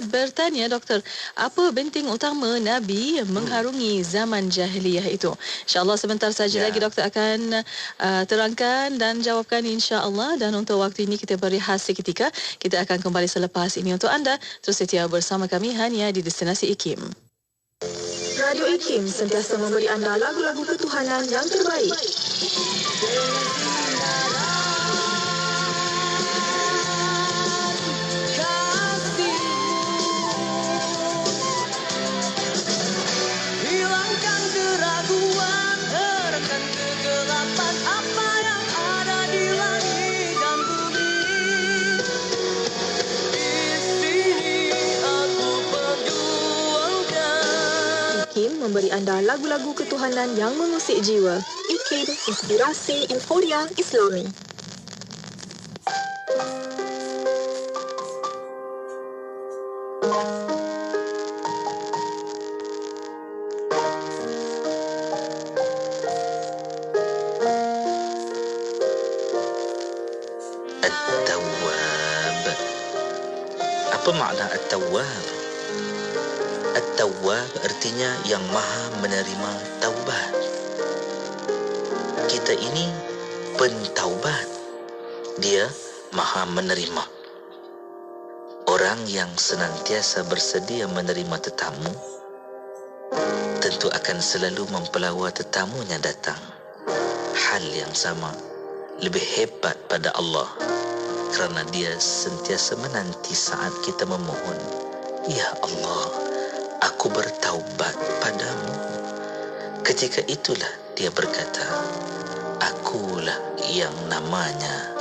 bertanya, Doktor, apa benteng utama Nabi mengharungi zaman jahiliyah itu? InsyaAllah sebentar saja lagi Doktor akan terangkan dan jawabkan, insyaAllah. Dan untuk waktu ini kita berehat seketika. Kita akan kembali selepas ini untuk anda. Terus setia bersama kami hanya di Destinasi IKIM. Radio IKIM sentiasa memberi anda lagu-lagu ketuhanan yang terbaik. Hilangkan keraguan, terangkan kegelapan apa yang ada di langit dan bumi. Di sini aku perjuangkan. IKIM memberi anda lagu-lagu ketuhanan yang mengusik jiwa. IKIM, inspirasi euforia Islami. At-Tawwab. Apa makna At-Tawwab? At-Tawwab artinya yang maha menerima taubat. Kita ini pentaubat. Dia maha menerima. Orang yang senantiasa bersedia menerima tetamu tentu akan selalu mempelawa tetamunya datang. Hal yang sama, lebih hebat pada Allah, kerana dia sentiasa menanti saat kita memohon, Ya Allah, aku bertaubat padamu. Ketika itulah dia berkata, akulah yang namanya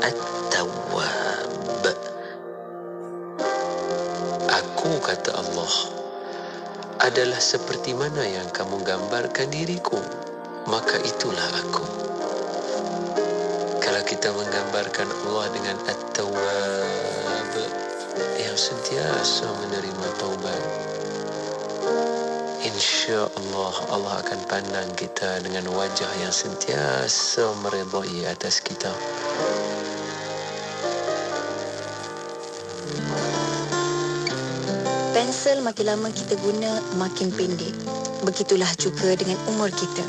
At-Tawwab. Aku, kata Allah, adalah seperti mana yang kamu gambarkan diriku, maka itulah aku. Kalau kita menggambarkan Allah dengan At-Tawwab, yang sentiasa menerima taubat, insya-Allah Allah akan pandang kita dengan wajah yang sentiasa meredai atas kita. Pensel makin lama kita guna makin pendek. Begitulah juga dengan umur kita.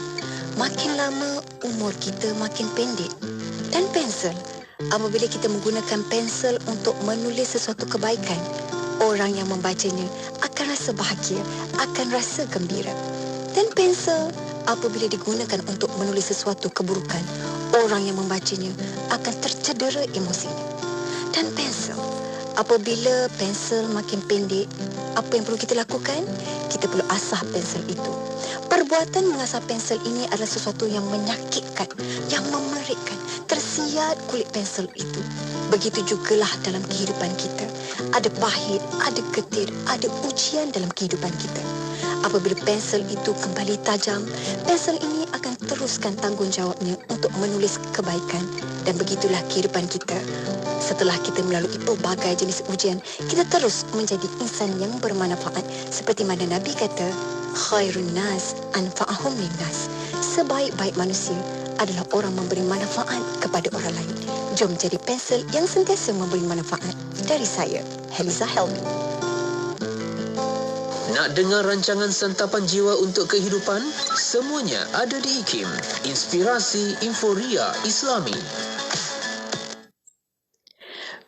Makin lama umur kita makin pendek. Dan pensel, apabila kita menggunakan pensel untuk menulis sesuatu kebaikan, orang yang membacanya akan rasa bahagia, akan rasa gembira. Dan pensel, apabila digunakan untuk menulis sesuatu keburukan, orang yang membacanya akan tercedera emosinya. Dan pensel, apabila pensel makin pendek, apa yang perlu kita lakukan? Kita perlu asah pensel itu. Perbuatan mengasah pensel ini adalah sesuatu yang menyakitkan, yang memerikkan, tersiat kulit pensel itu. Begitu jugalah dalam kehidupan kita. Ada pahit, ada getir, ada ujian dalam kehidupan kita. Apabila pensel itu kembali tajam, pensel ini akan teruskan tanggungjawabnya untuk menulis kebaikan. Dan begitulah kehidupan kita. Setelah kita melalui pelbagai jenis ujian, kita terus menjadi insan yang bermanfaat. Seperti mana Nabi kata, khairun nas anfa'ahum linnas. Sebaik-baik manusia adalah orang memberi manfaat kepada orang lain. Jom jadi pensel yang sentiasa memberi manfaat. Dari saya, Heliza Helmi. Nak dengar rancangan santapan jiwa untuk kehidupan? Semuanya ada di IKIM. Inspirasi Inforia Islami.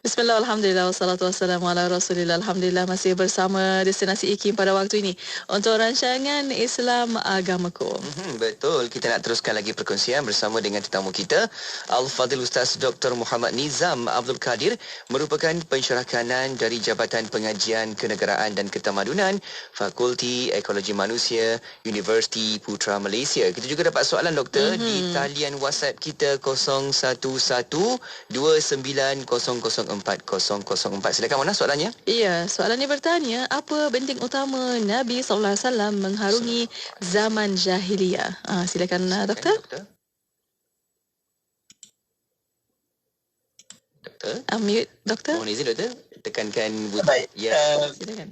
Bismillah, alhamdulillah, wassalatu wassalamu ala rasulillah. Alhamdulillah masih bersama Destinasi IKIM pada waktu ini untuk rancangan Islam Agamaku. Betul, kita nak teruskan lagi perkongsian bersama dengan tetamu kita, Al-Fadhil Ustaz Dr. Muhammad Nizam Abdul Qadir, merupakan pensyarah kanan dari Jabatan Pengajian Kenegaraan dan Ketamadunan, Fakulti Ekologi Manusia, Universiti Putra Malaysia. Kita juga dapat soalan doktor di talian WhatsApp kita 0112900404. Silakan, mana soalannya? Iya, soalannya bertanya, apa benteng utama Nabi SAW mengharungi zaman jahiliyah? Silakan doktor. Doktor? Mute doktor. Mohon izin doktor, tekankan butang. Baik. Silakan.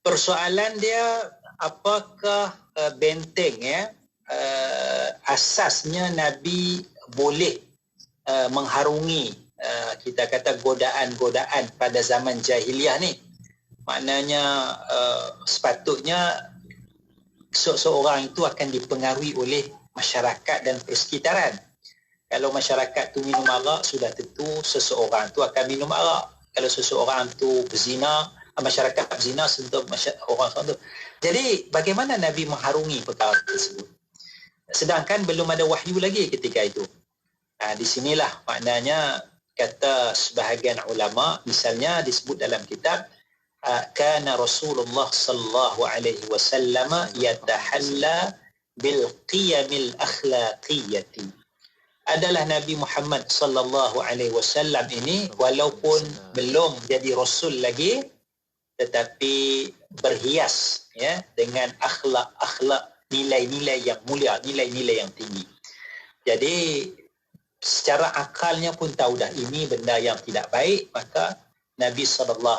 Persoalan dia, apakah benteng asasnya Nabi boleh mengharungi kita kata godaan-godaan pada zaman jahiliah ni. Maknanya sepatutnya seseorang itu akan dipengaruhi oleh masyarakat dan persekitaran. Kalau masyarakat tu minum arak, sudah tentu seseorang tu akan minum arak. Kalau seseorang tu berzina, masyarakat berzina, tentu orang tu. Jadi bagaimana Nabi mengharungi perkara tersebut? Sedangkan belum ada wahyu lagi ketika itu. Di sinilah maknanya kata sebahagian ulama, misalnya disebut dalam kitab, kana Rasulullah sallallahu alaihi wasallam yatahalla bil qiyamil akhlaqiyati. Adalah Nabi Muhammad sallallahu alaihi wasallam ini walaupun belum jadi rasul lagi, tetapi berhias dengan akhlak nilai-nilai yang mulia, nilai-nilai yang tinggi. Jadi secara akalnya pun tahu dah ini benda yang tidak baik, maka Nabi SAW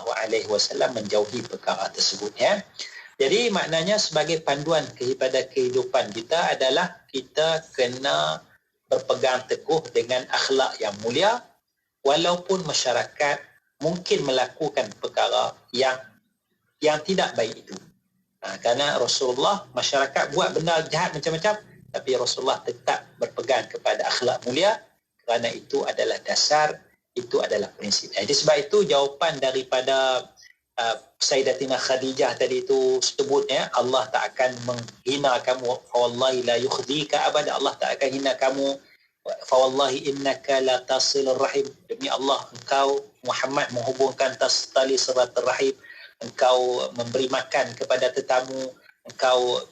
menjauhi perkara tersebut. Jadi maknanya sebagai panduan kepada kehidupan kita adalah kita kena berpegang teguh dengan akhlak yang mulia, walaupun masyarakat mungkin melakukan perkara yang tidak baik itu. Kerana Rasulullah, masyarakat buat benda jahat macam-macam, tapi Rasulullah tetap berpegang kepada akhlak mulia. Kerana itu adalah dasar, itu adalah prinsip. Jadi sebab itu jawapan daripada Sayyidatina Khadijah tadi itu sebut, Allah tak akan menghina kamu, fawallahi la yukhdika abada, Allah tak akan hina kamu, fawallahi innaka la tasilur rahim, demi Allah engkau Muhammad menghubungkan tali silaturahim, engkau memberi makan kepada tetamu, engkau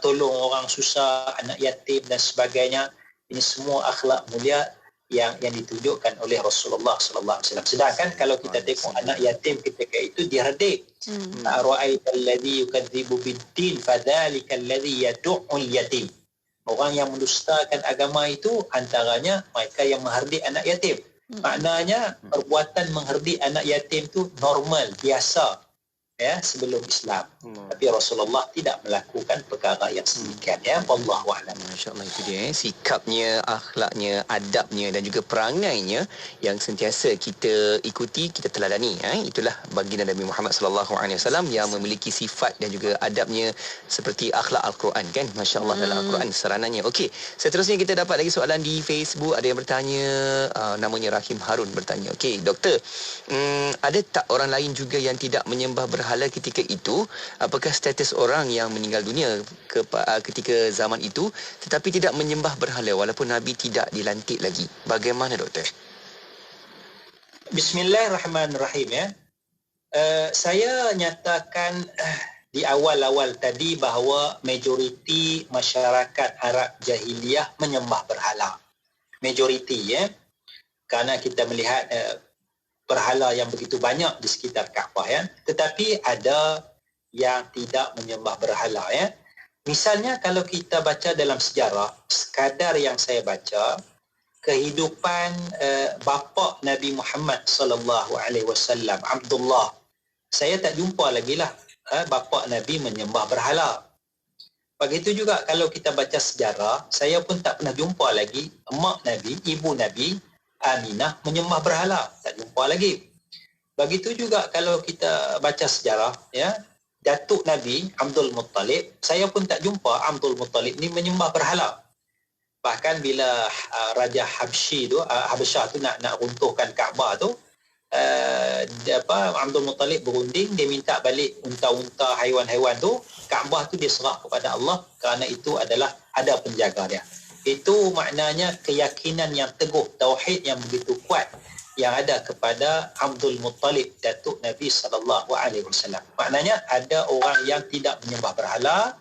tolong orang susah, anak yatim dan sebagainya. Ini semua akhlak mulia yang ditunjukkan oleh Rasulullah sallallahu alaihi wasallam. Sedangkan kalau kita tengok anak yatim ketika itu diherdik. Ra'aital ladzi yukadzibu bid-din fadzalikal ladzi yad'ul yatim. Orang yang mendustakan agama itu antaranya mereka yang mengherdik anak yatim. Maknanya perbuatan mengherdik anak yatim itu normal, biasa sebelum Islam. Tapi Rasulullah tidak melakukan perkara yang sedemikian. Wallahu a'lam. Masya-Allah, itu dia sikapnya, akhlaknya, adabnya dan juga perangainya yang sentiasa kita ikuti, kita teladani. Itulah baginda Nabi Muhammad sallallahu alaihi wasallam yang memiliki sifat dan juga adabnya seperti akhlak Al-Quran kan. Masya-Allah, dalam Al-Quran serananya. Okey, seterusnya kita dapat lagi soalan di Facebook. Ada yang bertanya, namanya Rahim Harun bertanya. Okey, doktor, ada tak orang lain juga yang tidak menyembah berhala ketika itu? Apakah status orang yang meninggal dunia ketika zaman itu tetapi tidak menyembah berhala walaupun Nabi tidak dilantik lagi? Bagaimana doktor? Bismillahirrahmanirrahim. Saya nyatakan di awal-awal tadi bahawa majoriti masyarakat Arab jahiliyah menyembah berhala. majoriti kerana kita melihat berhala yang begitu banyak di sekitar Kaabah tetapi ada yang tidak menyembah berhala Misalnya kalau kita baca dalam sejarah, sekadar yang saya baca kehidupan bapa Nabi Muhammad sallallahu alaihi wasallam, Abdullah. Saya tak jumpa lagi lah bapa Nabi menyembah berhala. Begitu juga kalau kita baca sejarah, saya pun tak pernah jumpa lagi mak Nabi, ibu Nabi Aminah menyembah berhala, tak jumpa lagi. Begitu juga kalau kita baca sejarah datuk Nabi Abdul Muttalib, saya pun tak jumpa Abdul Muttalib ni menyembah berhala. Bahkan bila Raja Habsyi tu, Habsyah tu nak runtuhkan Kaabah tu, Abdul Muttalib berunding, dia minta balik unta-unta, haiwan-haiwan tu, Kaabah tu dia serah kepada Allah kerana itu adalah ada penjaga dia. Itu maknanya keyakinan yang teguh, tauhid yang begitu kuat yang ada kepada Abdul Muttalib, datuk Nabi sallallahu alaihi wasallam. Maknanya ada orang yang tidak menyembah berhala,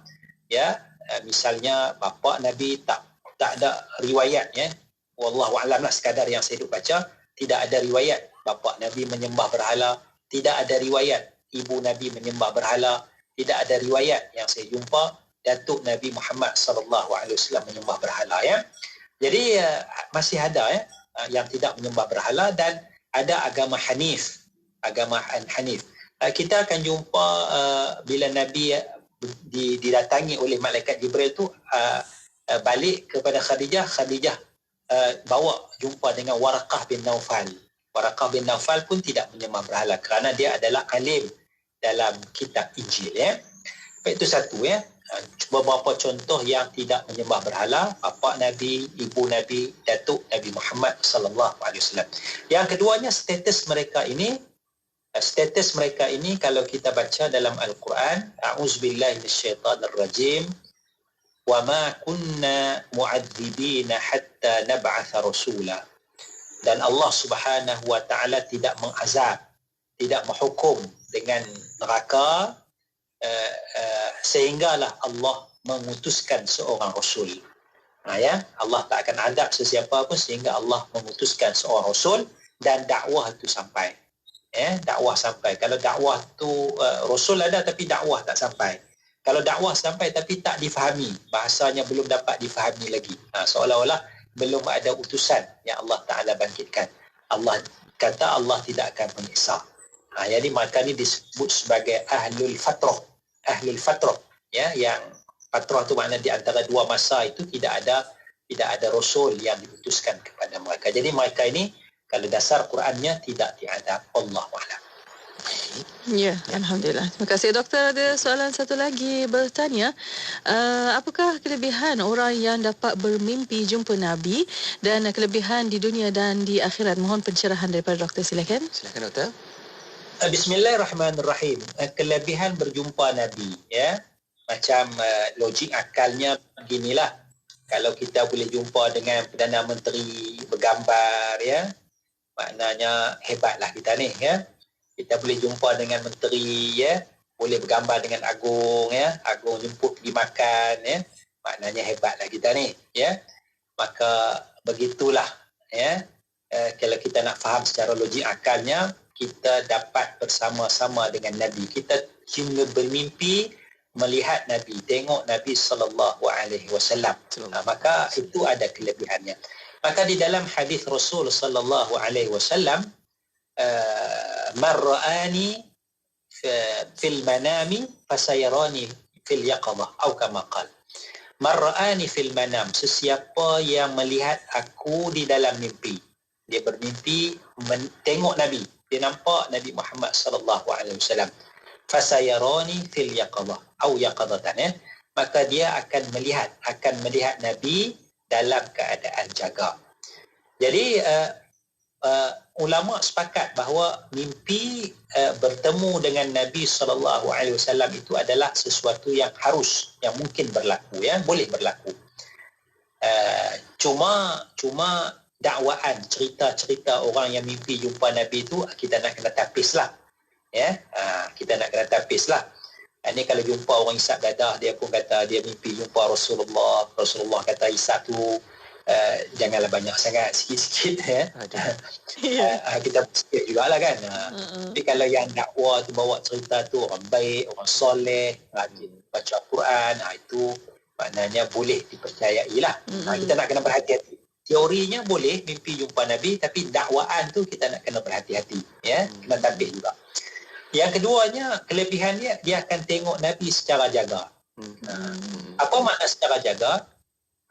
misalnya bapa Nabi tak ada riwayat wallahu a'lam lah, sekadar yang saya duk baca, tidak ada riwayat bapa Nabi menyembah berhala, tidak ada riwayat ibu Nabi menyembah berhala, tidak ada riwayat yang saya jumpa datuk Nabi Muhammad sallallahu alaihi wasallam menyembah berhala Jadi masih ada yang tidak menyembah berhala, dan ada agama Hanif, agama Hanif. Kita akan jumpa bila Nabi didatangi oleh malaikat Jibril tu balik kepada Khadijah, bawa jumpa dengan Waraqah bin Naufal. Waraqah bin Naufal pun tidak menyembah berhala kerana dia adalah alim dalam kitab Injil Itu satu beberapa contoh yang tidak menyembah berhala, bapa Nabi, ibu Nabi, datuk Nabi Muhammad sallallahu alaihi wasallam. Yang keduanya status mereka ini kalau kita baca dalam Al-Quran, a'udzubillahi minasyaitanir rajim, wa ma kunna mu'adzibina hatta nab'atha rasula. Dan Allah Subhanahu wa taala tidak mengazab, tidak menghukum dengan neraka sehinggalah Allah mengutuskan seorang rasul. Allah tak akan adab sesiapa pun sehingga Allah memutuskan seorang rasul dan dakwah itu sampai. Dakwah sampai. Kalau dakwah tu rasul ada tapi dakwah tak sampai. Kalau dakwah sampai tapi tak difahami, bahasanya belum dapat difahami lagi. Seolah-olah belum ada utusan yang Allah Taala bangkitkan. Allah kata Allah tidak akan menyiksa. Jadi maka ni disebut sebagai ahlul fatrah. Ahlul fatrah, yang fatrah tu makna di antara dua masa itu tidak ada rasul yang diutuskan kepada mereka. Jadi mereka ini kalau dasar Qurannya tidak diadab. Allahu a'lam. Ya, alhamdulillah. Terima kasih doktor. Ada soalan satu lagi bertanya, apakah kelebihan orang yang dapat bermimpi jumpa Nabi dan kelebihan di dunia dan di akhirat? Mohon pencerahan daripada doktor, silakan. Silakan doktor. Bismillahirrahmanirrahim. Kelebihan berjumpa Nabi, macam logik akalnya beginilah. Kalau kita boleh jumpa dengan Perdana Menteri bergambar, maknanya hebatlah kita ni, Kita boleh jumpa dengan menteri, boleh bergambar dengan agung, agung jemput pergi makan, maknanya hebatlah kita ni, Maka begitulah, kalau kita nak faham secara logik akalnya, kita dapat bersama-sama dengan Nabi. Kita cuma bermimpi melihat Nabi, tengok Nabi sallallahu alaihi wasallam. Maka itu ada kelebihannya. Maka di dalam hadis Rasul sallallahu alaihi wasallam, man ra'ani fil manami fasayarani fil yaqadhah atau kama qala. Man ra'ani fil manam, sesiapa yang melihat aku di dalam mimpi. Dia bermimpi tengok Nabi. Dia nampak Nabi Muhammad sallallahu alaihi wasallam. Fasayarani fil yaqadhah atau yaqadhatan, maka dia akan melihat Nabi dalam keadaan jaga. Jadi ulama sepakat bahawa mimpi bertemu dengan Nabi sallallahu alaihi wasallam itu adalah sesuatu yang harus, yang mungkin berlaku, boleh berlaku. Cuma dakwaan, cerita-cerita orang yang mimpi jumpa Nabi itu kita nak kena tapislah. Kita nak kena tapislah. Ini kalau jumpa orang isap dadah, dia pun kata dia mimpi jumpa Rasulullah. Rasulullah kata isap tu janganlah banyak sangat, sikit-sikit ya. Kita sikit jugalah kan. Tapi kalau yang dakwah tu bawa cerita tu orang baik, orang soleh, rajin baca Al-Quran, itu maknanya boleh dipercayai lah. Kita nak kena berhati-hati. Teorinya boleh mimpi jumpa Nabi, tapi dakwaan tu kita nak kena berhati-hati, ya, kena tabih juga. Yang keduanya, kelebihan dia akan tengok Nabi secara jaga. Apa makna secara jaga?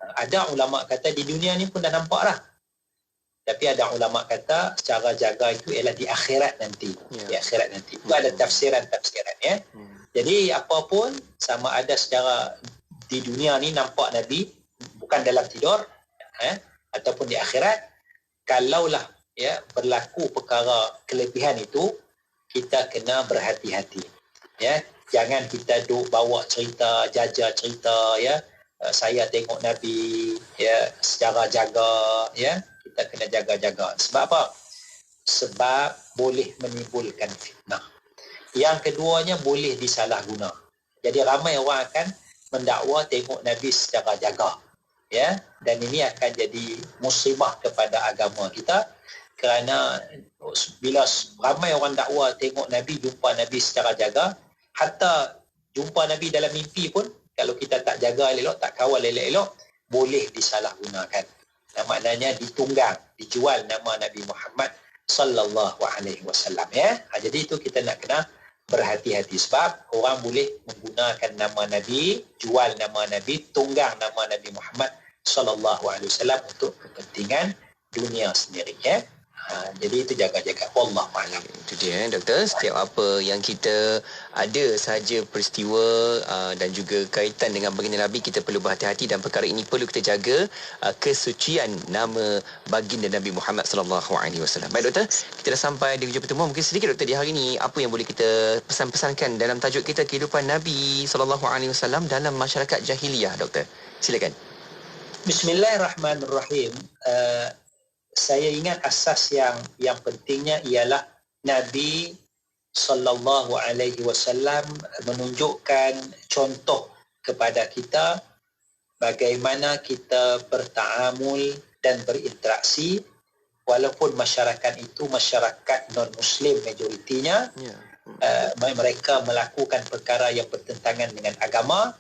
Ada ulama kata di dunia ni pun dah nampak lah. Tapi ada ulama kata secara jaga itu ialah di akhirat nanti. Di akhirat nanti. Itu ada tafsiran-tafsiran, ya. Jadi apapun, sama ada secara di dunia ni nampak Nabi, bukan dalam tidur, ataupun di akhirat, kalaulah ya berlaku perkara kelebihan itu, kita kena berhati-hati, ya. Jangan kita duk bawa cerita, jajah cerita, ya, saya tengok Nabi, ya, secara jaga, ya. Kita kena jaga-jaga. Sebab apa? Sebab boleh menimbulkan fitnah. Yang keduanya, boleh disalahguna. Jadi ramai orang akan mendakwa tengok Nabi secara jaga, ya, dan ini akan jadi musibah kepada agama kita, kerana bila ramai orang dakwa tengok Nabi, jumpa Nabi secara jaga, hatta jumpa Nabi dalam mimpi pun, kalau kita tak jaga elok, tak kawal elok-elok, boleh disalahgunakan. Maknanya ditunggang, dijual nama Nabi Muhammad sallallahu alaihi wasallam, ya. Jadi itu kita nak kena berhati-hati, sebab orang boleh menggunakan nama Nabi, jual nama Nabi, tunggang nama Nabi Muhammad sallallahu alaihi wasallam untuk kepentingan dunia sendiri, ya. Jadi itu jaga-jaga. Wallahu a'lam. Itu dia, doktor. Setiap apa yang kita ada sahaja peristiwa dan juga kaitan dengan baginda Nabi, kita perlu berhati-hati, dan perkara ini perlu kita jaga kesucian nama baginda Nabi Muhammad sallallahu alaihi wasallam. Baik doktor, kita dah sampai di hujung pertemuan. Mungkin sedikit doktor, di hari ini apa yang boleh kita pesan-pesankan dalam tajuk kita, kehidupan Nabi sallallahu alaihi wasallam dalam masyarakat jahiliyah, doktor? Silakan. Bismillahirrahmanirrahim. Saya ingat asas yang pentingnya ialah Nabi sallallahu alaihi wasallam menunjukkan contoh kepada kita bagaimana kita bertaamul dan berinteraksi, walaupun masyarakat itu masyarakat non-Muslim majoritinya, mereka melakukan perkara yang bertentangan dengan agama,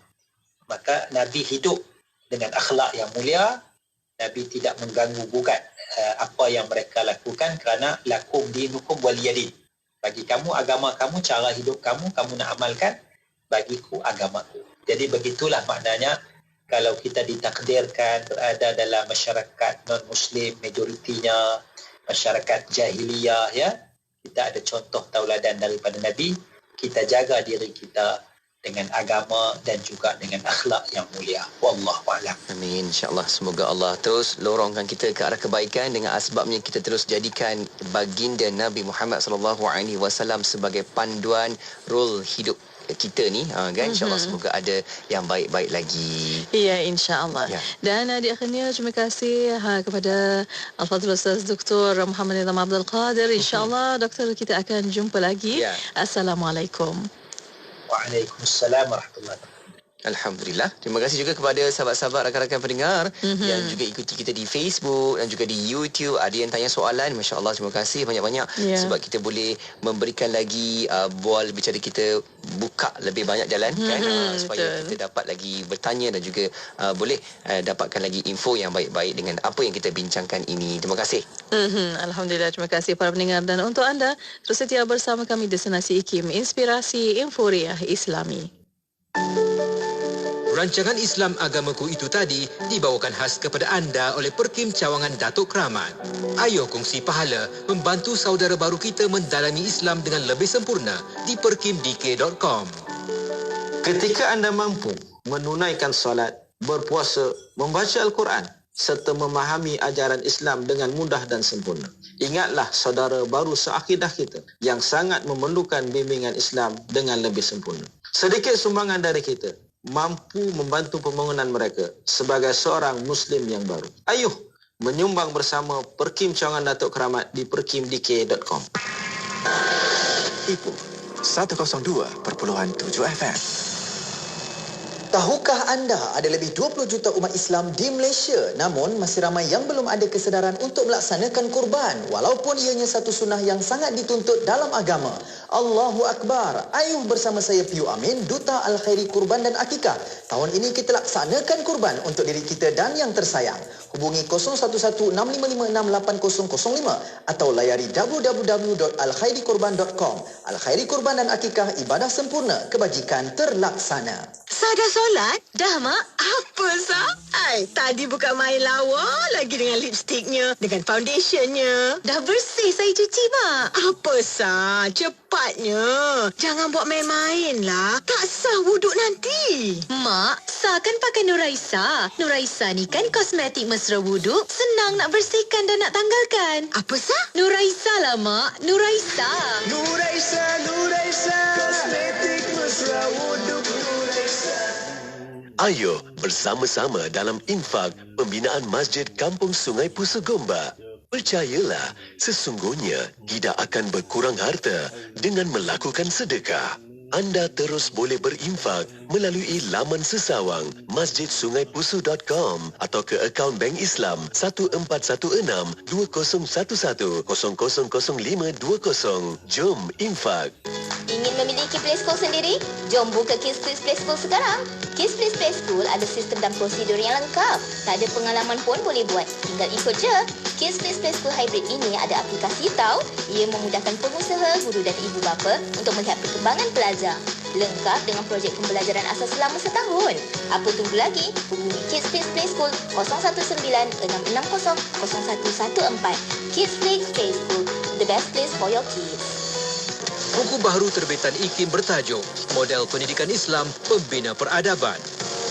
maka Nabi hidup dengan akhlak yang mulia. Nabi tidak mengganggu gugat apa yang mereka lakukan, kerana lakum dinukum waliyadin. Bagi kamu agama kamu, cara hidup kamu, kamu nak amalkan, bagiku agamaku. Jadi begitulah maknanya kalau kita ditakdirkan berada dalam masyarakat non-Muslim majoritinya, masyarakat jahiliyah, ya, kita ada contoh tauladan daripada Nabi, kita jaga diri kita dengan agama dan juga dengan akhlak yang mulia. Wallahu a'lam. Amin, insya-Allah. Semoga Allah terus lorongkan kita ke arah kebaikan, dengan asbabnya kita terus jadikan baginda Nabi Muhammad sallallahu alaihi wasallam sebagai panduan role hidup kita ni, kan. InsyaAllah semoga ada yang baik-baik lagi. Ya, insyaAllah. Ya. Dan di akhirnya terima kasih kepada Al-Fadhil Ustaz Dr. Muhammad Nizam Abdul Qadir. InsyaAllah doktor, kita akan jumpa lagi. Assalamualaikum. Waalaikumsalam warahmatullahi wabarakatuh. Alhamdulillah. Terima kasih juga kepada sahabat-sahabat, rakan-rakan pendengar yang juga ikuti kita di Facebook dan juga di YouTube. Ada yang tanya soalan, masya-Allah, terima kasih banyak-banyak, sebab kita boleh memberikan lagi bual bicara kita, buka lebih banyak jalan, kan, supaya kita dapat lagi bertanya dan juga boleh dapatkan lagi info yang baik-baik dengan apa yang kita bincangkan ini. Terima kasih. Alhamdulillah, terima kasih para pendengar, dan untuk anda terus setia bersama kami Destinasi IKIM, inspirasi Inforia Islami. Rancangan Islam Agamaku itu tadi dibawakan khas kepada anda oleh Perkim Cawangan Datuk Keramat. Ayo kongsi pahala membantu saudara baru kita mendalami Islam dengan lebih sempurna di perkimdk.com. Ketika anda mampu menunaikan solat, berpuasa, membaca Al-Quran serta memahami ajaran Islam dengan mudah dan sempurna, ingatlah saudara baru seakidah kita yang sangat memerlukan bimbingan Islam dengan lebih sempurna. Sedikit sumbangan dari kita mampu membantu pembangunan mereka sebagai seorang Muslim yang baru. Ayuh menyumbang bersama Perkim Cawangan Datuk Keramat di perkimdk.com. Ipoh 102.7 FM. Tahukah anda ada lebih 20 juta umat Islam di Malaysia, namun masih ramai yang belum ada kesedaran untuk melaksanakan kurban walaupun ianya satu sunnah yang sangat dituntut dalam agama. Allahu Akbar. Ayuh bersama saya Piyu Amin, Duta Al-Khairi Kurban dan Akikah. Tahun ini kita laksanakan kurban untuk diri kita dan yang tersayang. Hubungi 0116556805 atau layari www.alkhairikurban.com. Al-Khairi Kurban dan Akikah, ibadah sempurna, kebajikan terlaksana. Sah dah solat? Dah, Mak. Apa, Sah? Tadi bukan main lawa lagi dengan lipstiknya, dengan foundationnya. Dah bersih saya cuci, Mak. Apa, Sah? Cepatnya. Jangan buat main-main lah. Tak sah wuduk nanti. Mak, Sah kan pakai Nuraisa. Nuraisa ni kan kosmetik mesra wuduk. Senang nak bersihkan dan nak tanggalkan. Apa, Sah? Nuraisa lah, Mak. Nuraisa. Nuraisa, Nuraisa, kosmetik mesra wuduk Nuraisa. Ayo bersama-sama dalam infak pembinaan Masjid Kampung Sungai Pusu Gombak. Percayalah, sesungguhnya tidak akan berkurang harta dengan melakukan sedekah. Anda terus boleh berinfak melalui laman sesawang masjidsungai.pusu.com atau ke akaun Bank Islam 1416-2011-000520. Jom infak. Ingin memiliki Play School sendiri? Jom buka Kids Please Play School sekarang. Kids Please Play School ada sistem dan prosedur yang lengkap. Tak ada pengalaman pun boleh buat. Tinggal ikut je. Kids Please Play School Hybrid ini ada aplikasi tau. Ia memudahkan pengusaha, guru dan ibu bapa untuk melihat perkembangan pelajar. Lengkap dengan projek pembelajaran asas selama setahun. Apa tunggu lagi? Hubungi Kids Please Play School 019-660-0114. Kids Please Play School, the best place for your kids. Buku baru terbitan IKIM bertajuk Model Pendidikan Islam Pembina Peradaban.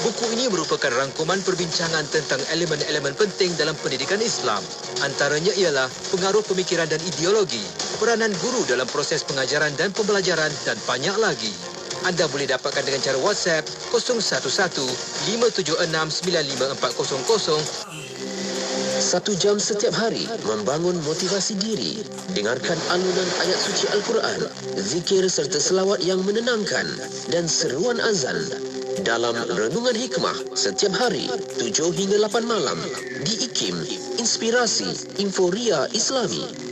Buku ini merupakan rangkuman perbincangan tentang elemen-elemen penting dalam pendidikan Islam. Antaranya ialah pengaruh pemikiran dan ideologi, peranan guru dalam proses pengajaran dan pembelajaran dan banyak lagi. Anda boleh dapatkan dengan cara WhatsApp 011-576-95400. 1 jam setiap hari membangun motivasi diri. Dengarkan alunan ayat suci Al-Quran, zikir serta selawat yang menenangkan dan seruan azan dalam Renungan Hikmah setiap hari 7 hingga 8 malam di IKIM, Inspirasi Inforia Islami.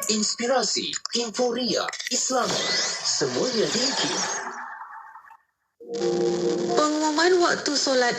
Inspirasi Inforia Islam, semuanya di IKIM. Pengumuman waktu solat